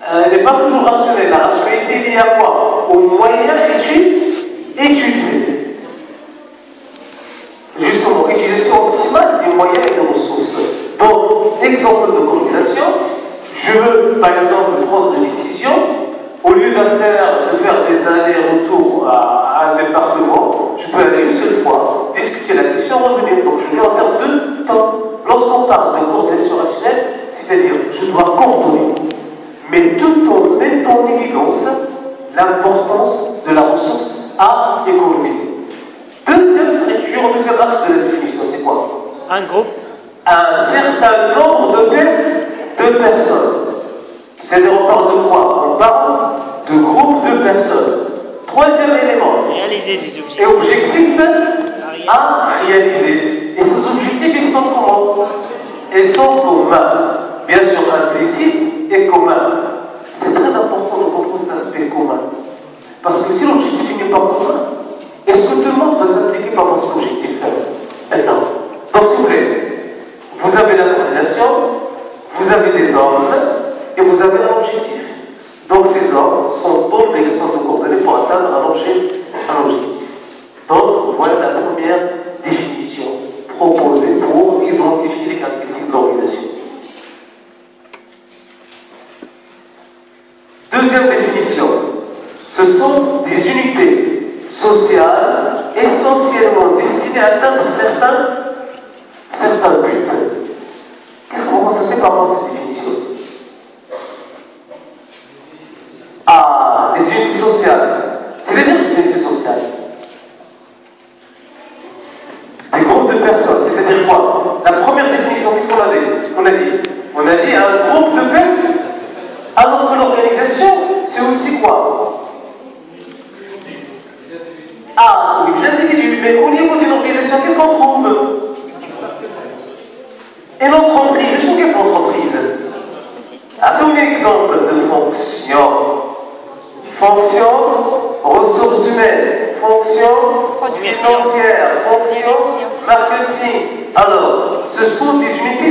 elle n'est pas toujours rationnelle. La rationalité est liée à quoi? Aux moyens utilisés. Justement, utilisation optimale des moyens et des ressources. Donc, exemple de coordination, je veux par exemple prendre une décision, au lieu de faire des allers-retours à un département, je peux aller une seule fois, discuter la question, revenir. Donc je vais en termes de temps. Lorsqu'on parle de coordination rationnelle, c'est-à-dire je dois coordonner, mais tout en mettant en évidence l'importance de la ressource à économiser. Deuxième structure, deuxième axe de la définition, c'est quoi? Un groupe. Un certain nombre de personnes. C'est-à-dire, on parle de quoi? On parle de groupes de personnes. Troisième élément. Réaliser des objectifs. Et objectifs à réaliser. Et ces objectifs, ils sont comment? Ils sont communs. Bien sûr, implicites et communs. C'est très important de comprendre cet aspect commun. Parce que si l'objectif n'est pas commun, est-ce que tout le monde va s'impliquer par rapport à cet objectif? Maintenant. Donc, s'il vous plaît, vous avez la coordination, vous avez des hommes, et vous avez un objectif. Donc, ces hommes sont dans l'obligation de coordonner pour atteindre un objectif. Donc, voilà la première définition proposée pour identifier les caractéristiques de l'organisation. Deuxième définition, ce sont des unités sociales essentiellement destinées à atteindre certains buts. Qu'est-ce qu'on constater par rapport à cette définition? Ah, des unités sociales. C'est-à-dire des unités sociales. Des groupes de personnes, c'est-à-dire quoi? La première définition, qu'est-ce qu'on avait? On a dit un groupe de personnes. Alors que l'organisation, c'est aussi quoi? Ah, les individus, mais au niveau d'une organisation, qu'est-ce qu'on trouve? Et l'entreprise, qu'est-ce qu'est l'entreprise? Donnez un exemple de fonction. Fonction, ressources humaines, fonction financière, fonction marketing. Alors, ce sont des unités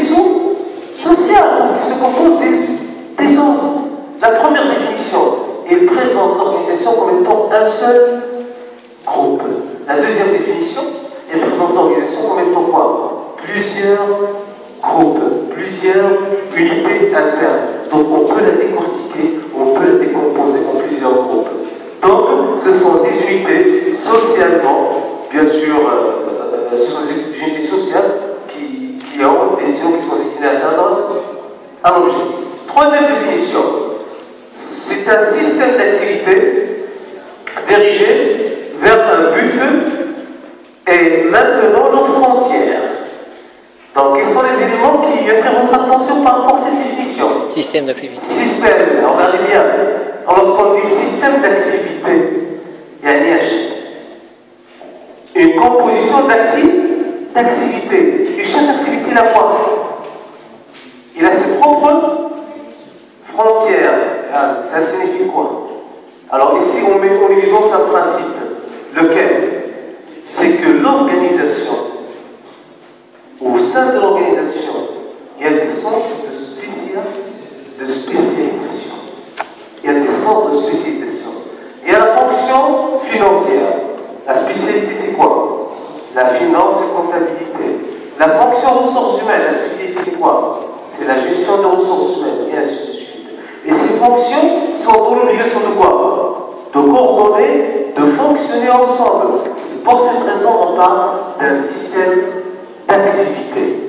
sociales, parce qu'ils se composent des hommes. La première définition, il présente l'organisation comme étant un seul groupe. La deuxième définition, il présente l'organisation comme étant quoi? Plusieurs groupes, plusieurs unités internes. Donc on peut la décortiquer, on peut la décomposer en plusieurs groupes. Donc ce sont des unités socialement, bien sûr, ce sont des unités sociales qui sont destinées à atteindre un objectif. Troisième définition, c'est un système d'activité dirigé vers un but et maintenant nos frontières. Donc, quels sont les éléments qui attirent votre attention par rapport à cette définition? Système d'activité. Système, regardez bien. Lorsqu'on dit système d'activité, il y a une composition d'activité. Et chaque activité, il a quoi? Il a ses propres frontières. Ça signifie quoi? Alors, ici, on met en évidence un principe. Lequel? C'est que l'organisation, au sein de l'organisation, il y a des centres de spécialisation. Il y a des centres de spécialisation. Il y a la fonction financière. La spécialité, c'est quoi? La finance et comptabilité. La fonction ressources humaines, la spécialité, c'est quoi? C'est la gestion des ressources humaines, et ainsi de suite. Et ces fonctions sont dans l'obligation de quoi? De coordonner, de fonctionner ensemble. C'est pour cette raison qu'on parle d'un système d'activité.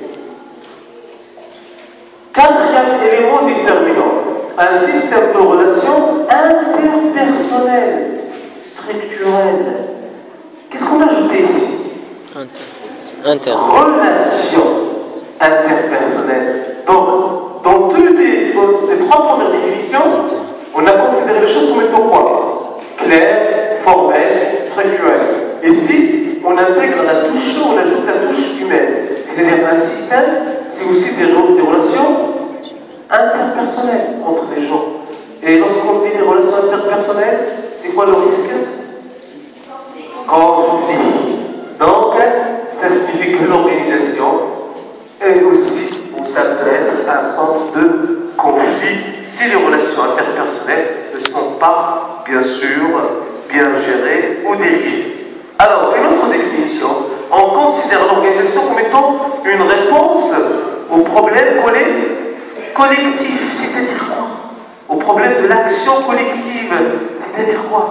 Quatrième élément déterminant, un système de relations interpersonnelles, structurelles. Qu'est-ce qu'on a ajouté ici? Relations interpersonnelles. Donc, dans toutes les trois premières définitions, on a considéré les choses comme étant quoi? Claires, formelles, structurelles. Ici, on intègre la touche, on ajoute la touche humaine. C'est-à-dire un système, c'est aussi des relations interpersonnelles entre les gens. Et lorsqu'on dit des relations interpersonnelles, c'est quoi le risque? Conflit. Donc, ça signifie que l'organisation est aussi, on s'appelle, un centre de conflit si les relations interpersonnelles ne sont pas, bien sûr, bien gérées ou dirigées. Alors, une autre définition, on considère l'organisation comme étant une réponse aux problèmes collectifs, c'est-à-dire quoi? Au problème de l'action collective, c'est-à-dire quoi?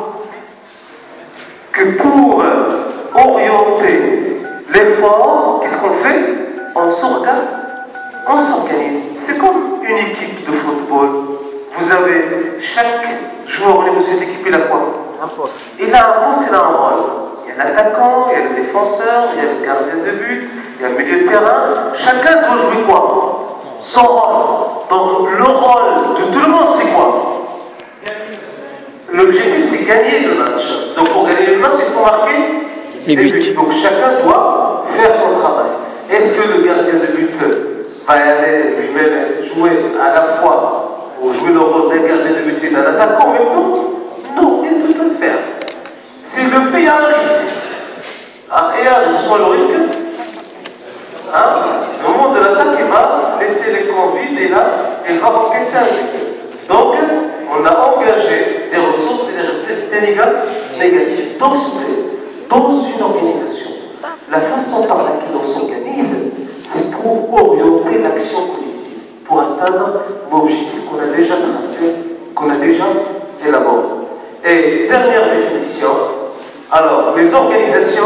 Que pour orienter l'effort, qu'est-ce qu'on fait? On s'organise. C'est comme une équipe de football. Vous avez chaque joueur au niveau de cette équipe, il a quoi? Un poste. Il a un poste, il a un rôle. Il y a l'attaquant, il y a le défenseur, il y a le gardien de but, il y y a le milieu de terrain. Chacun doit jouer quoi? Son rôle. Donc le rôle de tout le monde, c'est quoi? L'objectif, c'est gagner le match. Donc pour gagner le match, il faut marquer les buts. Donc chacun doit faire son travail. Est-ce que le gardien de but va aller lui-même jouer à la fois, ou jouer le rôle d'un gardien de but et d'un attaquant en même temps? Non, il ne peut pas le faire. S'il le fait, il y a un risque. Et c'est quoi le risque? Au moment de l'attaque, il va laisser l'écran vide et là, il va encaisser un but. Donc, on a engagé des ressources et des dégâts négatifs. Donc, s'il vous plaît, dans une organisation, la façon par laquelle on s'organise, c'est pour orienter l'action collective, pour atteindre l'objectif qu'on a déjà tracé, qu'on a déjà élaboré. Et dernière définition, alors, les organisations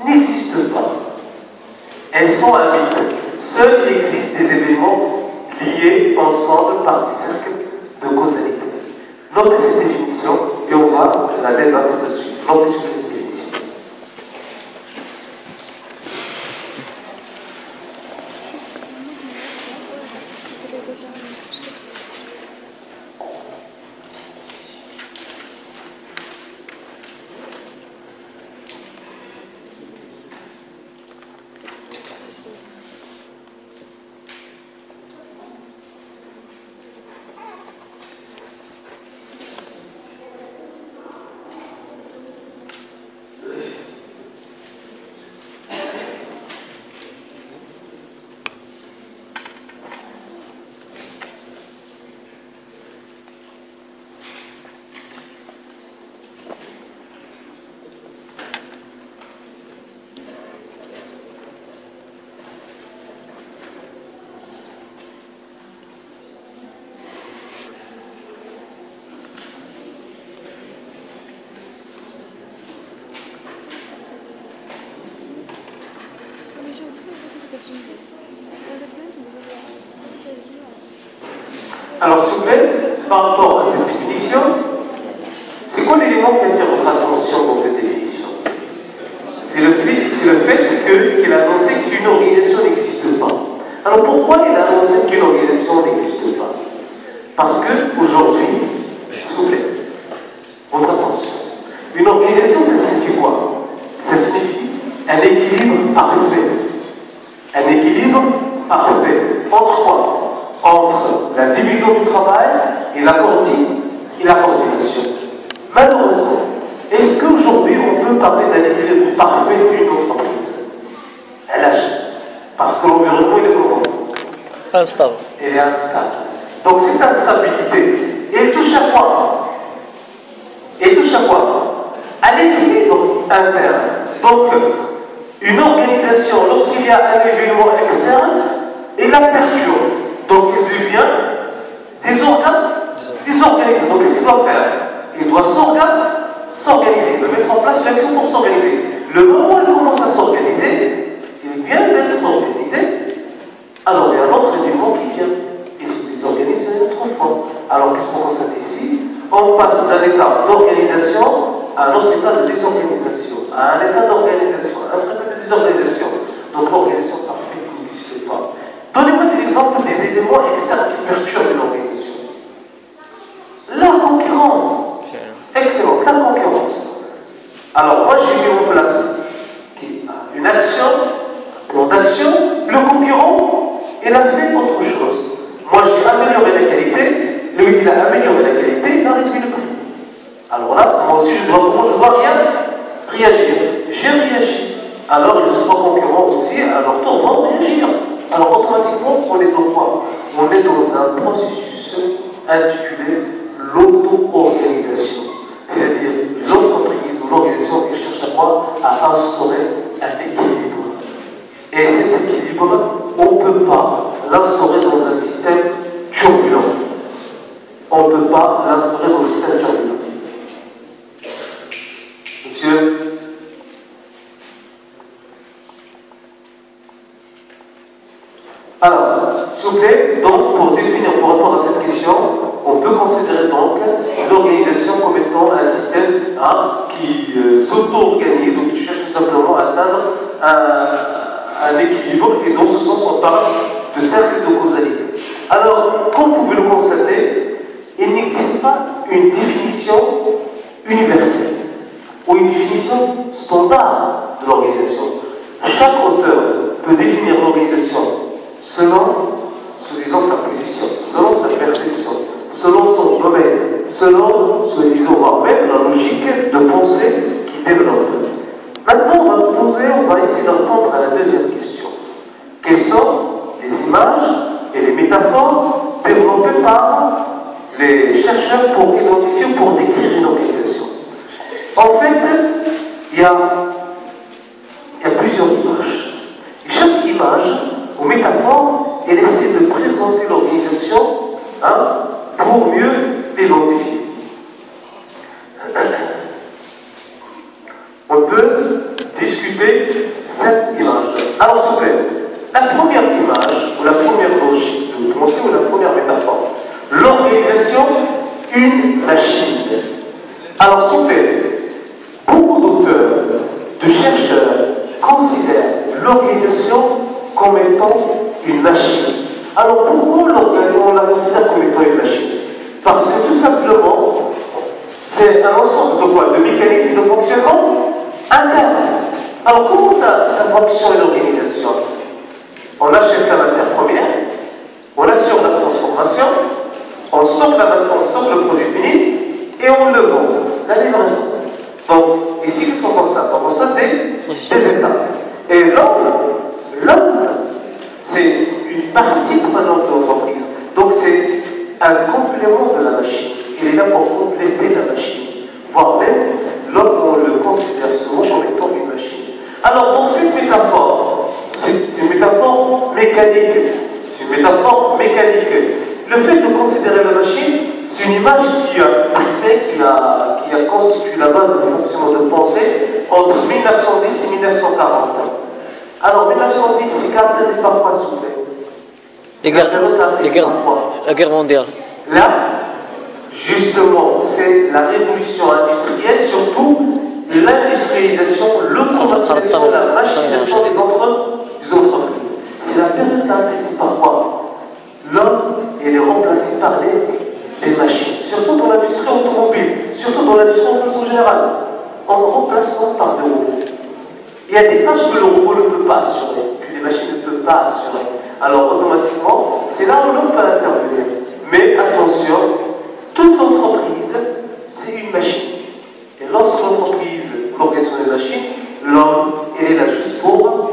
n'existent pas. Elles sont un mythe. Seuls existent des événements liés ensemble par des cercles de causalité. Notez cette définition et on va la débattre tout de suite. Notez sur cette définition. Alors, s'il vous plaît, par rapport à cette définition, c'est quoi l'élément qui attire votre attention dans cette définition? C'est le fait qu'il a annoncé qu'une organisation n'existe pas. Alors, pourquoi il a annoncé qu'une organisation n'existe pas? Parce qu'aujourd'hui, s'il vous plaît, votre attention, une organisation, ça signifie quoi? Ça signifie un équilibre parfait. Un équilibre parfait. Entre quoi? Entre la division du travail et la coordination. Malheureusement, est-ce qu'aujourd'hui on peut parler d'un équilibre parfait d'une entreprise? Elle agit. Parce que l'environnement il est comment? Instable. Elle est instable. Donc cette instabilité, elle touche à quoi? Elle touche à quoi? À l'équilibre interne. Donc, une organisation, lorsqu'il y a un événement externe, elle la perturbe. Donc, il devient désorganisé. Donc, qu'est-ce qu'il doit faire? Il doit s'organiser. Il doit mettre en place une action pour s'organiser. Le moment où il commence à s'organiser, il vient d'être organisé. Alors, il y a un autre événement qui vient. Il se désorganise une autre fois. Alors, qu'est-ce qu'on constate ici? On passe d'un état d'organisation à un autre état de désorganisation, à un état d'organisation, à un autre état de désorganisation. Donc, l'organisation parfaite n'existe pas. Donnez-moi des exemples des éléments externes qui perturbent une organisation. La concurrence. Excellent, la concurrence. Alors, moi, j'ai mis en place une action, un plan d'action. Le concurrent, il a fait autre chose. Moi, j'ai amélioré la qualité. Lui, il a amélioré la qualité, il a réduit le prix. Alors là, moi aussi, je dois réagir. J'ai réagi. Alors, les autres concurrents aussi, à leur tour, vont réagir. Alors, automatiquement, on est dans quoi? On est dans un processus intitulé l'auto-organisation. C'est-à-dire l'entreprise ou l'organisation qui cherche à quoi? À instaurer un équilibre. Et cet équilibre, on ne peut pas l'instaurer dans un système turbulent. On ne peut pas l'instaurer dans le système turbulent. Monsieur? Alors, s'il vous plaît, donc, pour répondre à cette question, on peut considérer donc l'organisation comme étant un système qui s'auto-organise ou qui cherche tout simplement à atteindre un équilibre, et dans ce sens, on parle de cercle de causalité. Alors, comme vous pouvez le constater, il n'existe pas une définition universelle ou une définition standard de l'organisation. Chaque auteur peut définir l'organisation selon, soi-disant, sa position, selon sa perception, selon son domaine, selon, soi-disant, même la logique de pensée qu'il développe. Maintenant, on va essayer de répondre à la deuxième question. Quelles sont les images et les métaphores développées par les chercheurs pour identifier, pour décrire une organisation? En fait, il y a plusieurs images. Et chaque image ou métaphore, elle essaie de présenter l'organisation pour mieux l'identifier. On peut discuter cette image. Alors, s'il vous plaît, la première image, ou la première logique, ou la première métaphore, l'organisation, une machine. Alors, s'il vous plaît, beaucoup d'auteurs, de chercheurs, considèrent l'organisation comme étant une machine. Alors, pourquoi on la considère comme étant une machine? Parce que tout simplement, c'est un ensemble de quoi? De mécanismes de fonctionnement interne. Alors, comment ça fonctionne l'organisation? On achète la matière première, on assure la transformation, on stocke le produit fini et on le vend. La livraison. Donc, ici, qu'est-ce qu'on constate? On constate des étapes. Et l'homme, c'est une partie prenante de l'entreprise. Donc, c'est un complément de la machine. Il est là pour compléter la machine. Voire même, l'homme, on le considère souvent comme étant une machine. Alors, donc, cette métaphore, c'est une métaphore mécanique. C'est une métaphore mécanique. Le fait de considérer la machine, c'est une image qui a constitué la base du fonctionnement de pensée entre 1910 et 1940. Alors, 1910, c'est caractérisé par quoi, s'il vous plaît? La guerre mondiale. Là, justement, c'est la révolution industrielle, surtout l'industrialisation, l'automatisation, la machinisation des entreprises. C'est la période caractérisée par quoi? L'homme, il est remplacé par les machines, surtout dans l'industrie automobile, surtout dans l'industrie en façon générale. On remplace par des robots. Il y a des tâches que le robot ne peut pas assurer, que les machines ne peuvent pas assurer. Alors automatiquement, c'est là où l'homme peut intervenir. Mais attention, toute entreprise, c'est une machine. Et lorsque l'entreprise l'organisation des machines, l'homme, il est là juste pour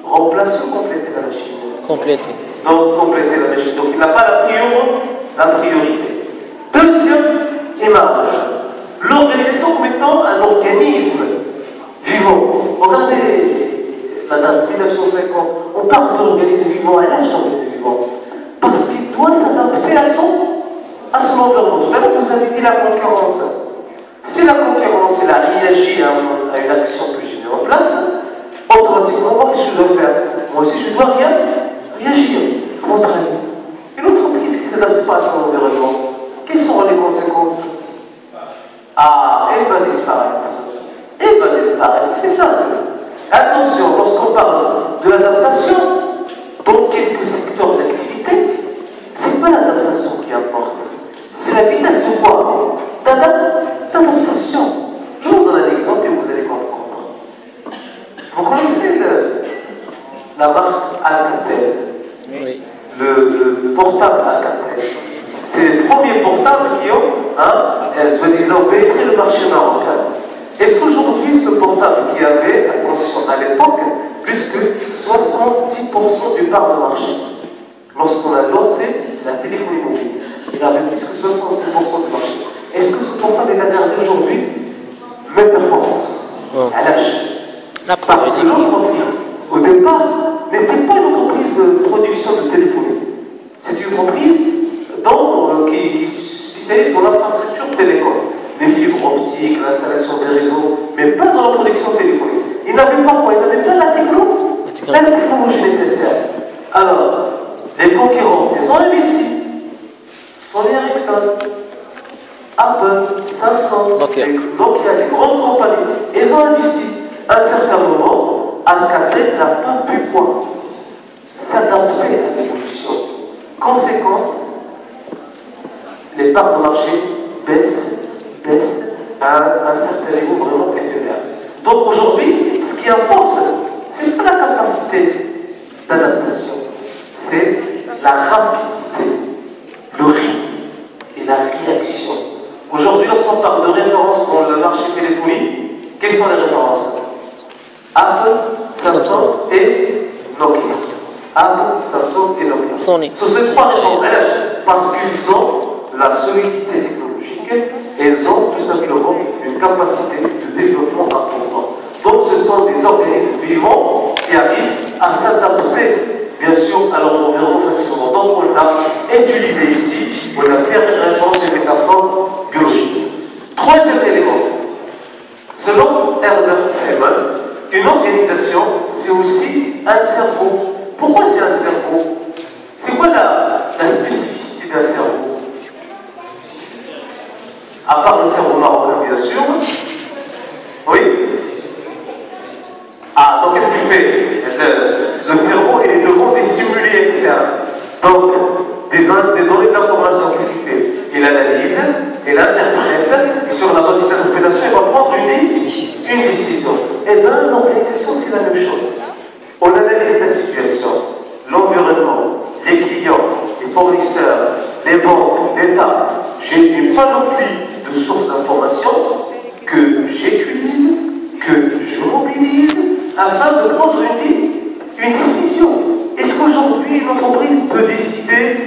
remplacer ou compléter la machine. Compléter. Donc, compléter la machine. Donc, il n'a pas la priorité. Deuxième image. L'organisation comme étant un organisme vivant. Regardez la date 1950. On parle de l'organisme vivant, à l'âge d'organisme vivant. Parce qu'il doit s'adapter à son environnement. Tout à l'heure, vous avez dit la concurrence. Si la concurrence, elle a réagi à une action que j'ai mise en place, automatiquement, moi, qu'est-ce que je dois faire? Moi aussi, je dois réagir à mon travail. Une entreprise qui ne s'adapte pas à son environnement, quelles seront les conséquences? Ah, elle va disparaître. Elle va disparaître, c'est ça. Attention, lorsqu'on parle de l'adaptation dans quelques secteurs d'activité, ce n'est pas l'adaptation qui importe. C'est la vitesse de quoi? D'adaptation. Je vous donne un exemple et vous allez comprendre. Vous connaissez la marque Alcatel? Oui. Le portable Alcatel. C'est les premiers portables qui ont, soi-disant, pénétré le marché marocain. Est-ce qu'aujourd'hui, ce portable qui avait, attention, à l'époque, plus que 70% du part de marché, lorsqu'on a lancé la téléphonie mobile, il avait plus que 70% du marché. Est-ce que ce portable est à garder aujourd'hui? Même performance, à l'âge. Parce que l'entreprise, au départ, n'était pas une entreprise de production de téléphonie. C'est une entreprise qui spécialise dans l'infrastructure télécom. Les fibres optiques, l'installation des réseaux, mais pas dans la production téléphonique. Ils n'avaient pas quoi? Ils n'avaient pas la technologie nécessaire. Alors, les concurrents, ils ont investi. Sony Ericsson, Apple, Samsung, Nokia, les grandes compagnies, ils ont investi. À un certain moment, Alcatel n'a pas pu quoi s'adapter à l'évolution. Conséquence, les parts de marché baissent à un certain niveau vraiment éphémère. Donc aujourd'hui, ce qui importe, ce n'est pas la capacité d'adaptation, c'est la rapidité, le rythme et la réaction. Aujourd'hui, lorsqu'on parle de références dans le marché téléphonique, quelles sont les références? Apple, Samsung et Nokia. Apple, Samsung et Nokia. Sony. Ce sont ces trois références parce qu'ils ont la solidité technologique et ils ont tout simplement une capacité de développement importante. Donc ce sont des organismes vivants qui arrivent à s'adapter, bien sûr, à leur environnement facilement. Donc on a utilisé ici, on a fait référence à une métaphore biologique. Troisième élément, selon Herbert Simon, une organisation, c'est aussi un cerveau. Pourquoi c'est un cerveau? C'est quoi la spécificité d'un cerveau? À part le cerveau marocain, bien sûr. Oui? Ah, donc qu'est-ce qu'il fait? Le cerveau est devant des stimuli externes. Donc, des données d'information, qu'est-ce qu'il fait? Il analyse, il interprète, et sur la base de cette interprétation, il va prendre une décision. Et bien, l'organisation, c'est la même chose. On analyse la situation, l'environnement, les clients, les fournisseurs, les banques, l'État. J'ai une panoplie de sources d'informations que j'utilise, que je mobilise, afin de prendre une décision. Est-ce qu'aujourd'hui, une entreprise peut décider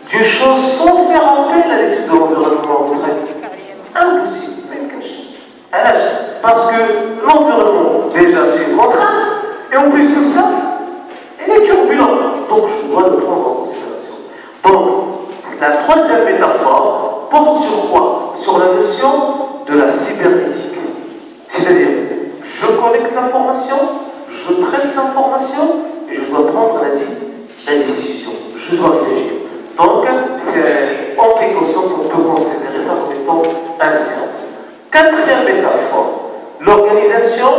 d'une chose sans faire appel à l'étude de l'environnement? Impossible, même caché. Parce que l'environnement, déjà, c'est une contrainte, et en plus que ça, elle est turbulente. Donc, je dois le prendre en considération. Donc, la troisième métaphore porte sur quoi? Sur la notion de la cybernétique. C'est-à-dire, je collecte l'information, je traite l'information, et je dois prendre la décision. Je dois réagir. Donc, c'est en quelque sorte, on peut considérer ça comme étant un cerveau. Quatrième métaphore, l'organisation,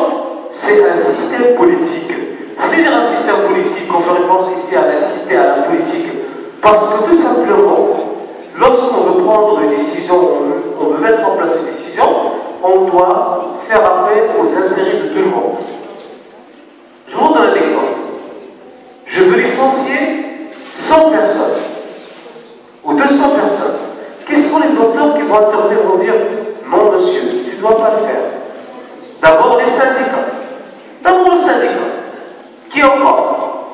c'est un système politique. C'est-à-dire un système politique, on fait référence ici à la cité, à la politique, parce que tout simplement, lorsqu'on veut prendre une décision, on veut mettre en place une décision, on doit faire appel aux intérêts de tout le monde. Je vous donne un exemple. Je veux licencier 100 personnes, ou 200 personnes. Quels sont les auteurs qui vont intervenir et vont dire non, monsieur, tu ne dois pas le faire? D'abord les syndicats. D'abord le syndicat. Qui encore?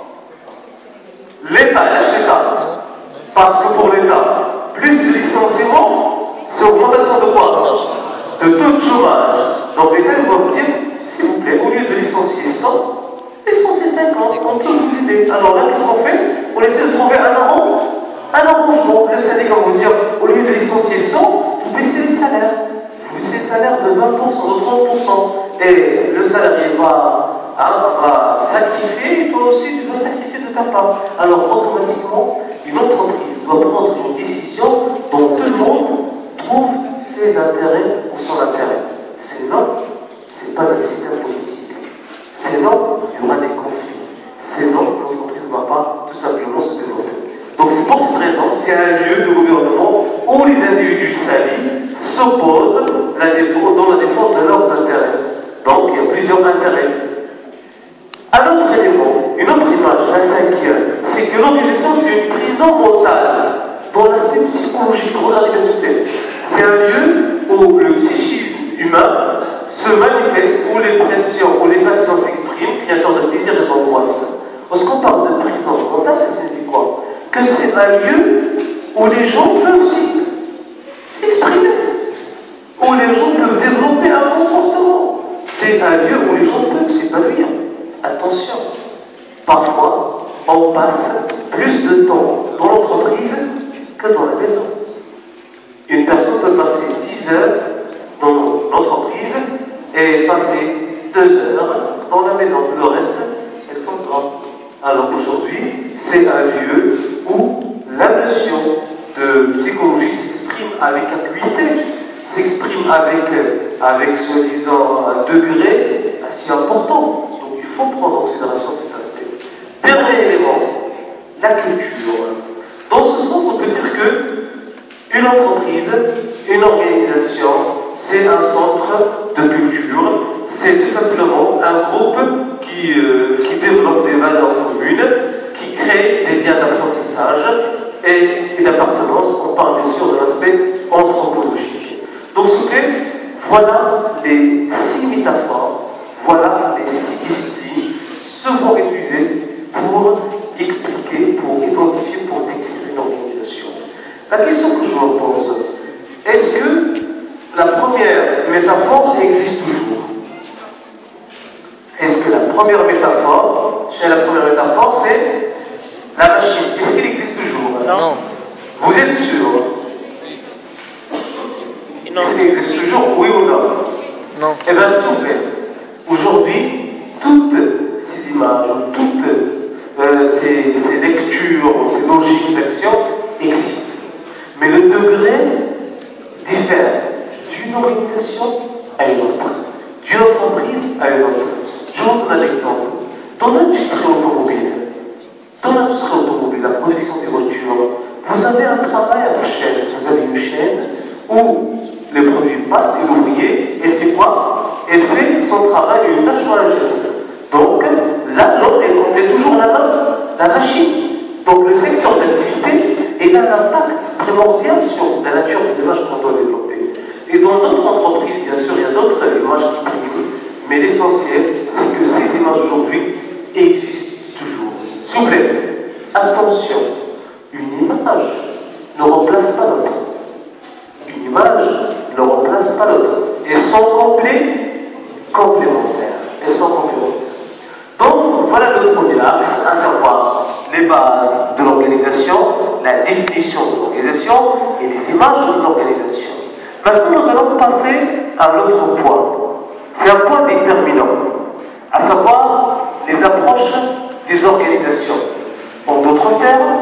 L'État, l'État. Parce que pour l'État, plus de licenciements, c'est augmentation de quoi? De taux de chômage. Donc l'État va vous dire, s'il vous plaît, au lieu de licencier 100, licencier 50, on peut vous aider. Alors là, qu'est-ce qu'on fait? On essaie de trouver un arrangement. Le syndicat va vous dire, au lieu de licencier 100, vous baissez les salaires. Vous baissez les salaires de 20%, de 30%. Et le salarié va sacrifier, et toi aussi tu dois sacrifier de ta part. Alors automatiquement, une entreprise doit prendre une décision dont tout le monde trouve ses intérêts ou son intérêt. Sinon, ce n'est pas un système politique. Sinon, il y aura des conflits. Sinon, l'entreprise ne va pas tout simplement se développer. Donc c'est pour cette raison, c'est un lieu de gouvernement où les individus salis s'opposent dans la défense de leurs intérêts. Donc il y a plusieurs intérêts. Un autre élément, une autre image, la cinquième, c'est que l'organisation c'est une prison mentale dans l'aspect psychologique. Regardez bien ce thème. C'est un lieu où le psychisme humain se manifeste, où les pressions, où les passions s'expriment, créateur de plaisir et d'angoisse. Lorsqu'on parle de prison mentale, ça signifie quoi? Que c'est un lieu où les gens peuvent s'exprimer, où les gens peuvent développer un comportement. C'est un lieu où les gens peuvent s'épanouir. Attention, parfois, on passe plus de temps dans l'entreprise que dans la maison. Une personne peut passer 10 heures dans l'entreprise et passer 2 heures dans la maison. Le reste, elles sont grandes. Alors aujourd'hui, c'est un lieu où la notion de psychologie s'exprime avec acuité, s'exprime avec soi-disant un degré assez important. Donc il faut prendre en considération cet aspect. Dernier élément, la culture. Dans ce sens, on peut dire que une entreprise, une organisation, c'est un centre de culture, c'est tout simplement un groupe qui développe des valeurs communes, qui crée des liens d'apprentissage et d'appartenance. On parle bien sûr de l'aspect anthropologique. Donc, s'il vous plaît, voilà les 6 métaphores, voilà les 6 disciplines seront utilisées pour expliquer, pour identifier, pour décrire une organisation. La question que je me pose, est-ce que la première métaphore existe toujours? Est-ce que la première métaphore, c'est la machine? Est-ce qu'elle existe toujours? Non. Vous êtes sûr? Est-ce qu'elle existe toujours? Oui ou non? Non. Eh bien, s'il vous plaît, aujourd'hui, toutes ces images, toutes ces lectures, ces logiques d'action existent. Mais le degré diffère d'une organisation à une autre, d'une entreprise à une autre. Je vous donne un exemple. Dans l'industrie automobile, la production des voitures, vous avez un travail à la chaîne. Vous avez une chaîne où les produits passent et l'ouvrier, elle fait quoi? Elle fait son travail, une tâche ou un geste. Donc, là, l'homme est toujours la machine. Donc, le secteur d'activité, il a un impact primordial sur la nature de l'image qu'on doit développer. Et dans d'autres entreprises, bien sûr, il y a d'autres images qui priment, mais l'essentiel, c'est que ces images aujourd'hui existent toujours. S'il vous plaît, attention, une image ne remplace pas l'autre. Une image ne remplace pas l'autre. Elles sont complémentaires. Elles sont complémentaires. Donc, voilà le premier axe, à savoir les bases de l'organisation, la définition de l'organisation et les images de l'organisation. Maintenant, nous allons passer à l'autre point. C'est un point déterminant, à savoir les approches des organisations. En d'autres termes,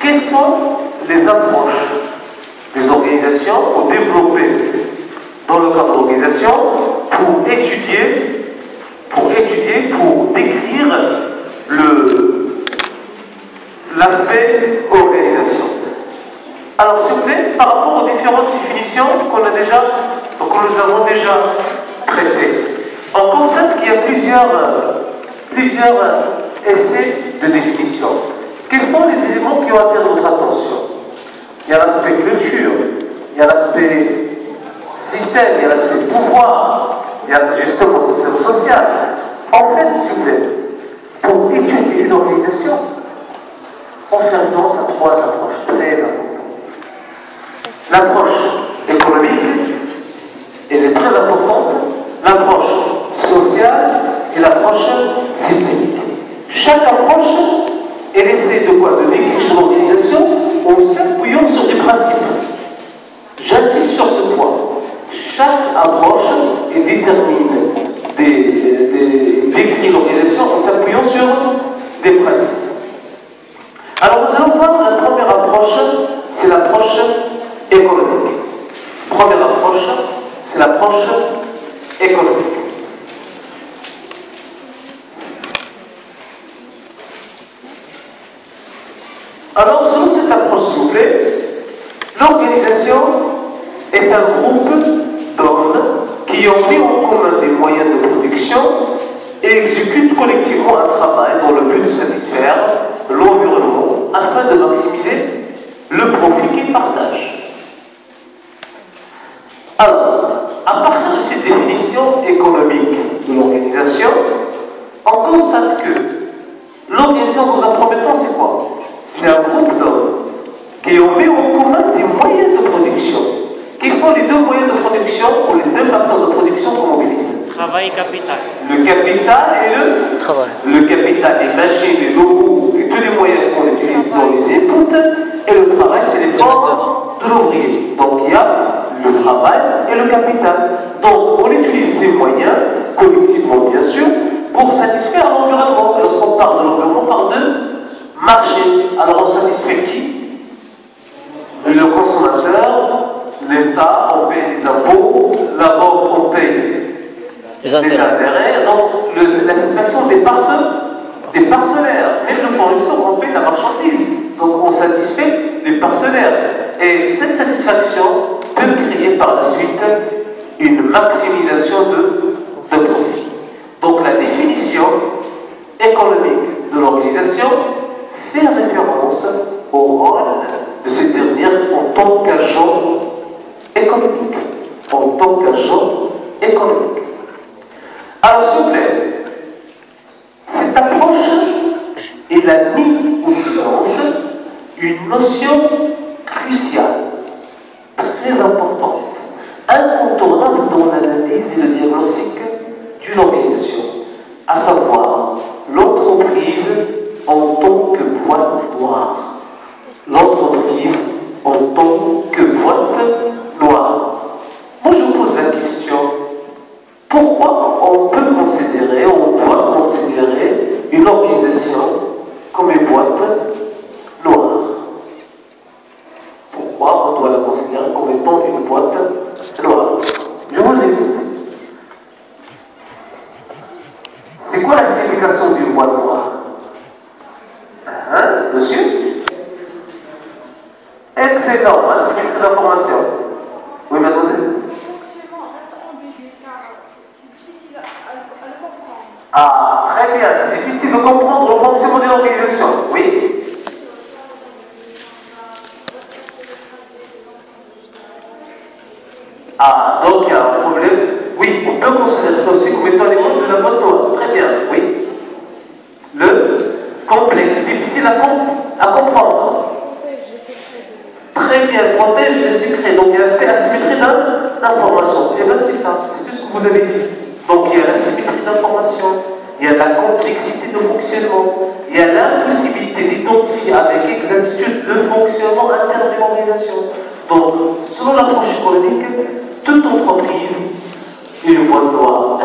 quelles sont les approches des organisations pour développer dans le cadre d'organisation pour décrire l'aspect organisation. Alors, s'il vous plaît, par rapport aux différentes définitions que nous avons déjà traitées, on constate qu'il y a plusieurs essais de définition. Quels sont les éléments qui ont attiré notre attention? Il y a l'aspect culture, il y a l'aspect système, il y a l'aspect pouvoir, il y a justement le système social. En fait, s'il vous plaît, pour étudier une organisation, on fait référence à 3 approches très importantes. L'approche économique, elle est très importante, l'approche sociale et l'approche systémique. Chaque approche, elle essaie de quoi? De décrire l'organisation en s'appuyant sur des principes. J'insiste sur ce point. Chaque approche décrit l'organisation en s'appuyant sur des principes. Alors nous allons voir la première approche, c'est l'approche économique. Première approche, c'est l'approche économique. Alors, selon cette approche, s'il vous plaît, l'organisation est un groupe d'hommes qui ont mis en commun des moyens de production et exécutent collectivement un travail dans le but de satisfaire l'environnement afin de maximiser le profit qu'ils partagent. Alors, à partir de cette définition économique de l'organisation, on constate que l'organisation, dans un premier temps, c'est quoi? C'est un groupe d'hommes qui ont mis en commun des moyens de production. Quels sont les 2 moyens de production ou les 2 facteurs de production qu'on mobilise? Travail et capital. Le capital et le travail. Le capital, les machines, les locaux et tous les moyens qu'on utilise dans les inputs. Et le travail, c'est l'effort de l'ouvrier. Donc il y a le travail et le capital. Donc on utilise ces moyens, collectivement bien sûr, pour satisfaire l'environnement. Lorsqu'on parle de l'environnement, on parle de marché. Alors on satisfait qui? Le consommateur, l'État, on paye les impôts, la banque, on paye les intérêts. Donc la satisfaction départ fournisseur, on paie la marchandise. Donc on satisfait les partenaires. Et cette satisfaction peut créer par la suite une maximisation de profit. Donc la définition économique de l'organisation fait référence au rôle de cette dernière en tant qu'agent économique. En tant qu'agent économique. Alors s'il vous plaît, cette approche, elle a mis en évidence une notion cruciale, très importante, incontournable dans l'analyse et le diagnostic d'une organisation, à savoir l'entreprise en tant que boîte noire. L'entreprise en tant que boîte noire. Moi je vous pose la question, pourquoi on peut considérer, on doit considérer une organisation comme une boîte noire? Pourquoi on doit la considérer comme étant une boîte noire? Je vous écoute. C'est quoi la signification d'une boîte noire? Hein, monsieur? Excellent, hein, c'est une information. Oui, mademoiselle? Le fonctionnement reste ambigu car c'est difficile à le comprendre. Ah, très bien, c'est difficile de comprendre le fonctionnement de l'organisation. Oui. Ah, donc il y a un problème. Oui, on peut considérer ça aussi comme étant l'élément de la boîte noire. Très bien, oui. Le complexe, difficile à comprendre. Très bien, le protège les secrets. Donc il y a l'aspect asymétrie d'information. Et bien c'est ça, c'est tout ce que vous avez dit. Donc il y a l'asymétrie d'information, il y a la complexité de fonctionnement, il y a l'impossibilité d'identifier avec exactitude le fonctionnement interne d'une organisation. Donc, selon l'approche économique, toute entreprise est une boîte noire.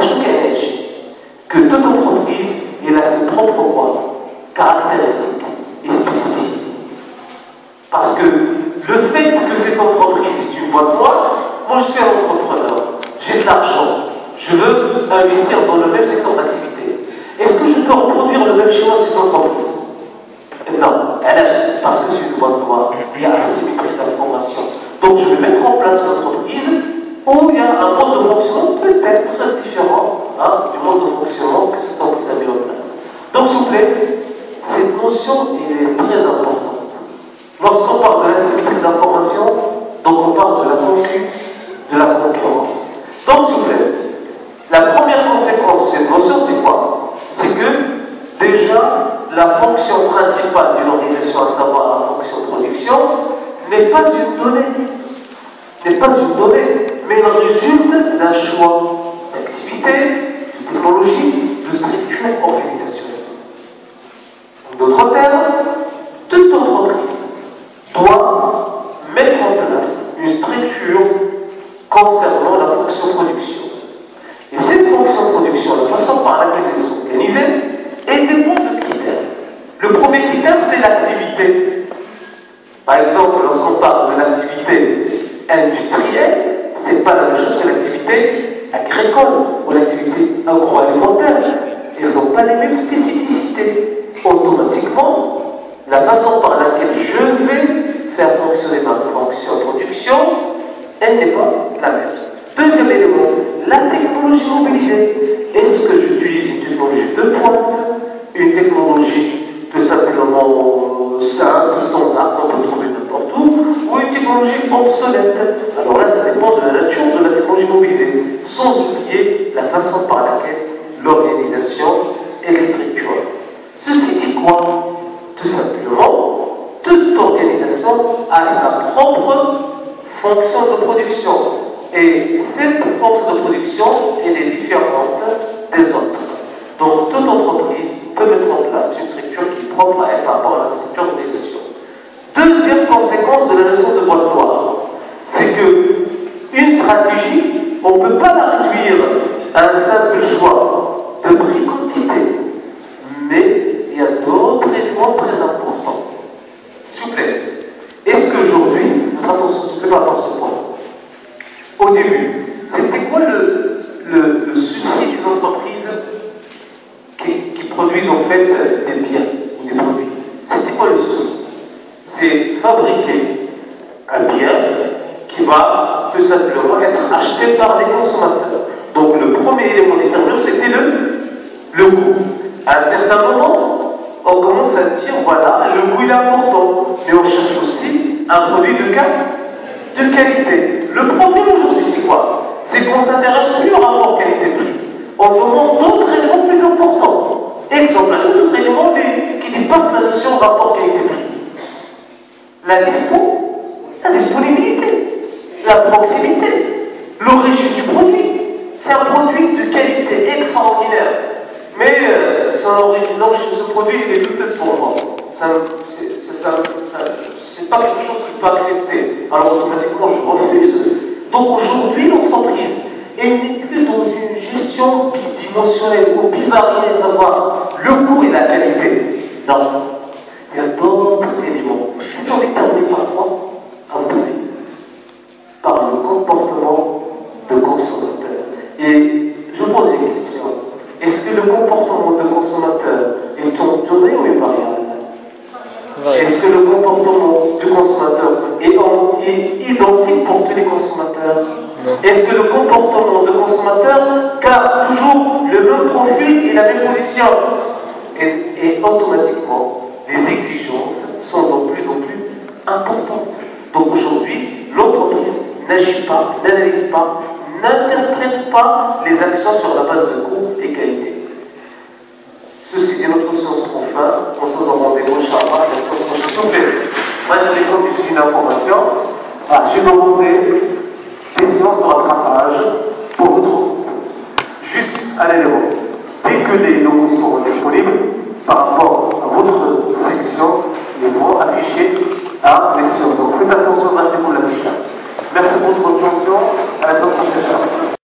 Que toute entreprise elle a ses propres caractéristiques et spécificités. Parce que le fait que cette entreprise est une boîte noire, moi je suis un entrepreneur, j'ai de l'argent, je veux investir dans le même secteur d'activité. Est-ce que je peux reproduire le même schéma de cette entreprise? Non, parce que c'est une boîte noire, il y a asymétrie d'information. Donc je vais mettre en place une entreprise où il y a un mode de fonctionnement peut-être différent du mode de fonctionnement que cette entreprise a mis en place. Donc s'il vous plaît, cette notion est très importante. Lorsqu'on parle de l'asymétrie d'information, donc on parle de la concurrence. Donc s'il vous plaît, la première conséquence de cette notion, c'est quoi? C'est que déjà, la fonction principale d'une organisation, à savoir la fonction de production, n'est pas une donnée. Mais elle résulte d'un choix d'activité, de technologie, de structure organisationnelle. En d'autres termes, toute entreprise doit mettre en place une structure concernant la fonction de production. Et cette fonction de production, la façon par laquelle elle est organisée, elle dépend de critères. Le premier critère, c'est l'activité. Par exemple, lorsqu'on parle de l'activité industrielle, ce n'est pas la même chose que l'activité agricole ou l'activité agroalimentaire. Elles n'ont pas les mêmes spécificités. Automatiquement, la façon par laquelle je vais faire fonctionner ma fonction de production, elle n'est pas la même. Deuxième élément, la technologie mobilisée. Est-ce que j'utilise une technologie de pointe, une technologie tout simplement simple, standard, qu'on peut trouver n'importe où, ou une technologie obsolète? Alors là, ça dépend de la nature de la technologie mobilisée, sans oublier la façon par laquelle l'organisation est structurée. Ceci dit quoi? Tout simplement, toute organisation a sa propre fonction de production. Et cette fonction de production, elle est différente des autres. Donc, toute entreprise peut mettre en place une structure qui est propre à elle par rapport à la structure d'organisation. Deuxième conséquence de la notion de boîte noire, c'est qu'une stratégie, on ne peut pas la réduire à un simple choix de prix-quantité. Mais il y a d'autres éléments très importants. S'il vous plaît, est-ce qu'aujourd'hui, notre attention se fait par rapport à ce point? Au début, c'était quoi le souci des entreprises qui produisent en fait des biens ou des produits? c'est fabriquer un bien qui va tout simplement être acheté par les consommateurs. Donc le premier élément déterminant, c'était le coût. À un certain moment, on commence à dire, voilà, le coût il est important, mais on cherche aussi un produit de qualité. Le problème aujourd'hui, c'est quoi? C'est qu'on s'intéresse plus au rapport qualité-prix. On demande d'autres éléments plus importants. Exemple, un autre élément qui dépasse la notion de rapport qualité-prix. La disponibilité, la proximité, l'origine du produit. C'est un produit de qualité extraordinaire. Mais l'origine de ce produit, il est douteuse pour moi. C'est pas quelque chose que je peux accepter. Alors automatiquement, je refuse. Donc aujourd'hui, l'entreprise, elle n'est plus dans une gestion bidimensionnelle où bivarie les avoirs, le coût et la qualité. Non. Il y a d'autres éléments qui sont déterminés par quoi? Par le comportement de consommateur. Et je pose une question. Est-ce que le comportement de consommateur est tourné ou est variable? Est-ce que le comportement du consommateur est identique pour tous les consommateurs? Est-ce que le comportement de consommateur garde toujours le même profil et la même position? Et automatiquement, les exigences sont de plus en plus importantes. Donc aujourd'hui, l'entreprise n'agit pas, n'analyse pas, n'interprète pas les actions sur la base de coût et qualité. Ceci dit, notre science prend fin. On se donne rendez-vous, Inch'Allah, la science prend fin. Moi, j'avais compris une information. J'ai demandé des séances de rattrapage pour votre groupe. Juste un élément. Dès que les locaux seront disponibles, par rapport à votre section, ils vont afficher les séances. Donc faites attention à l'affichage. Merci pour votre attention. À la séance prochaine.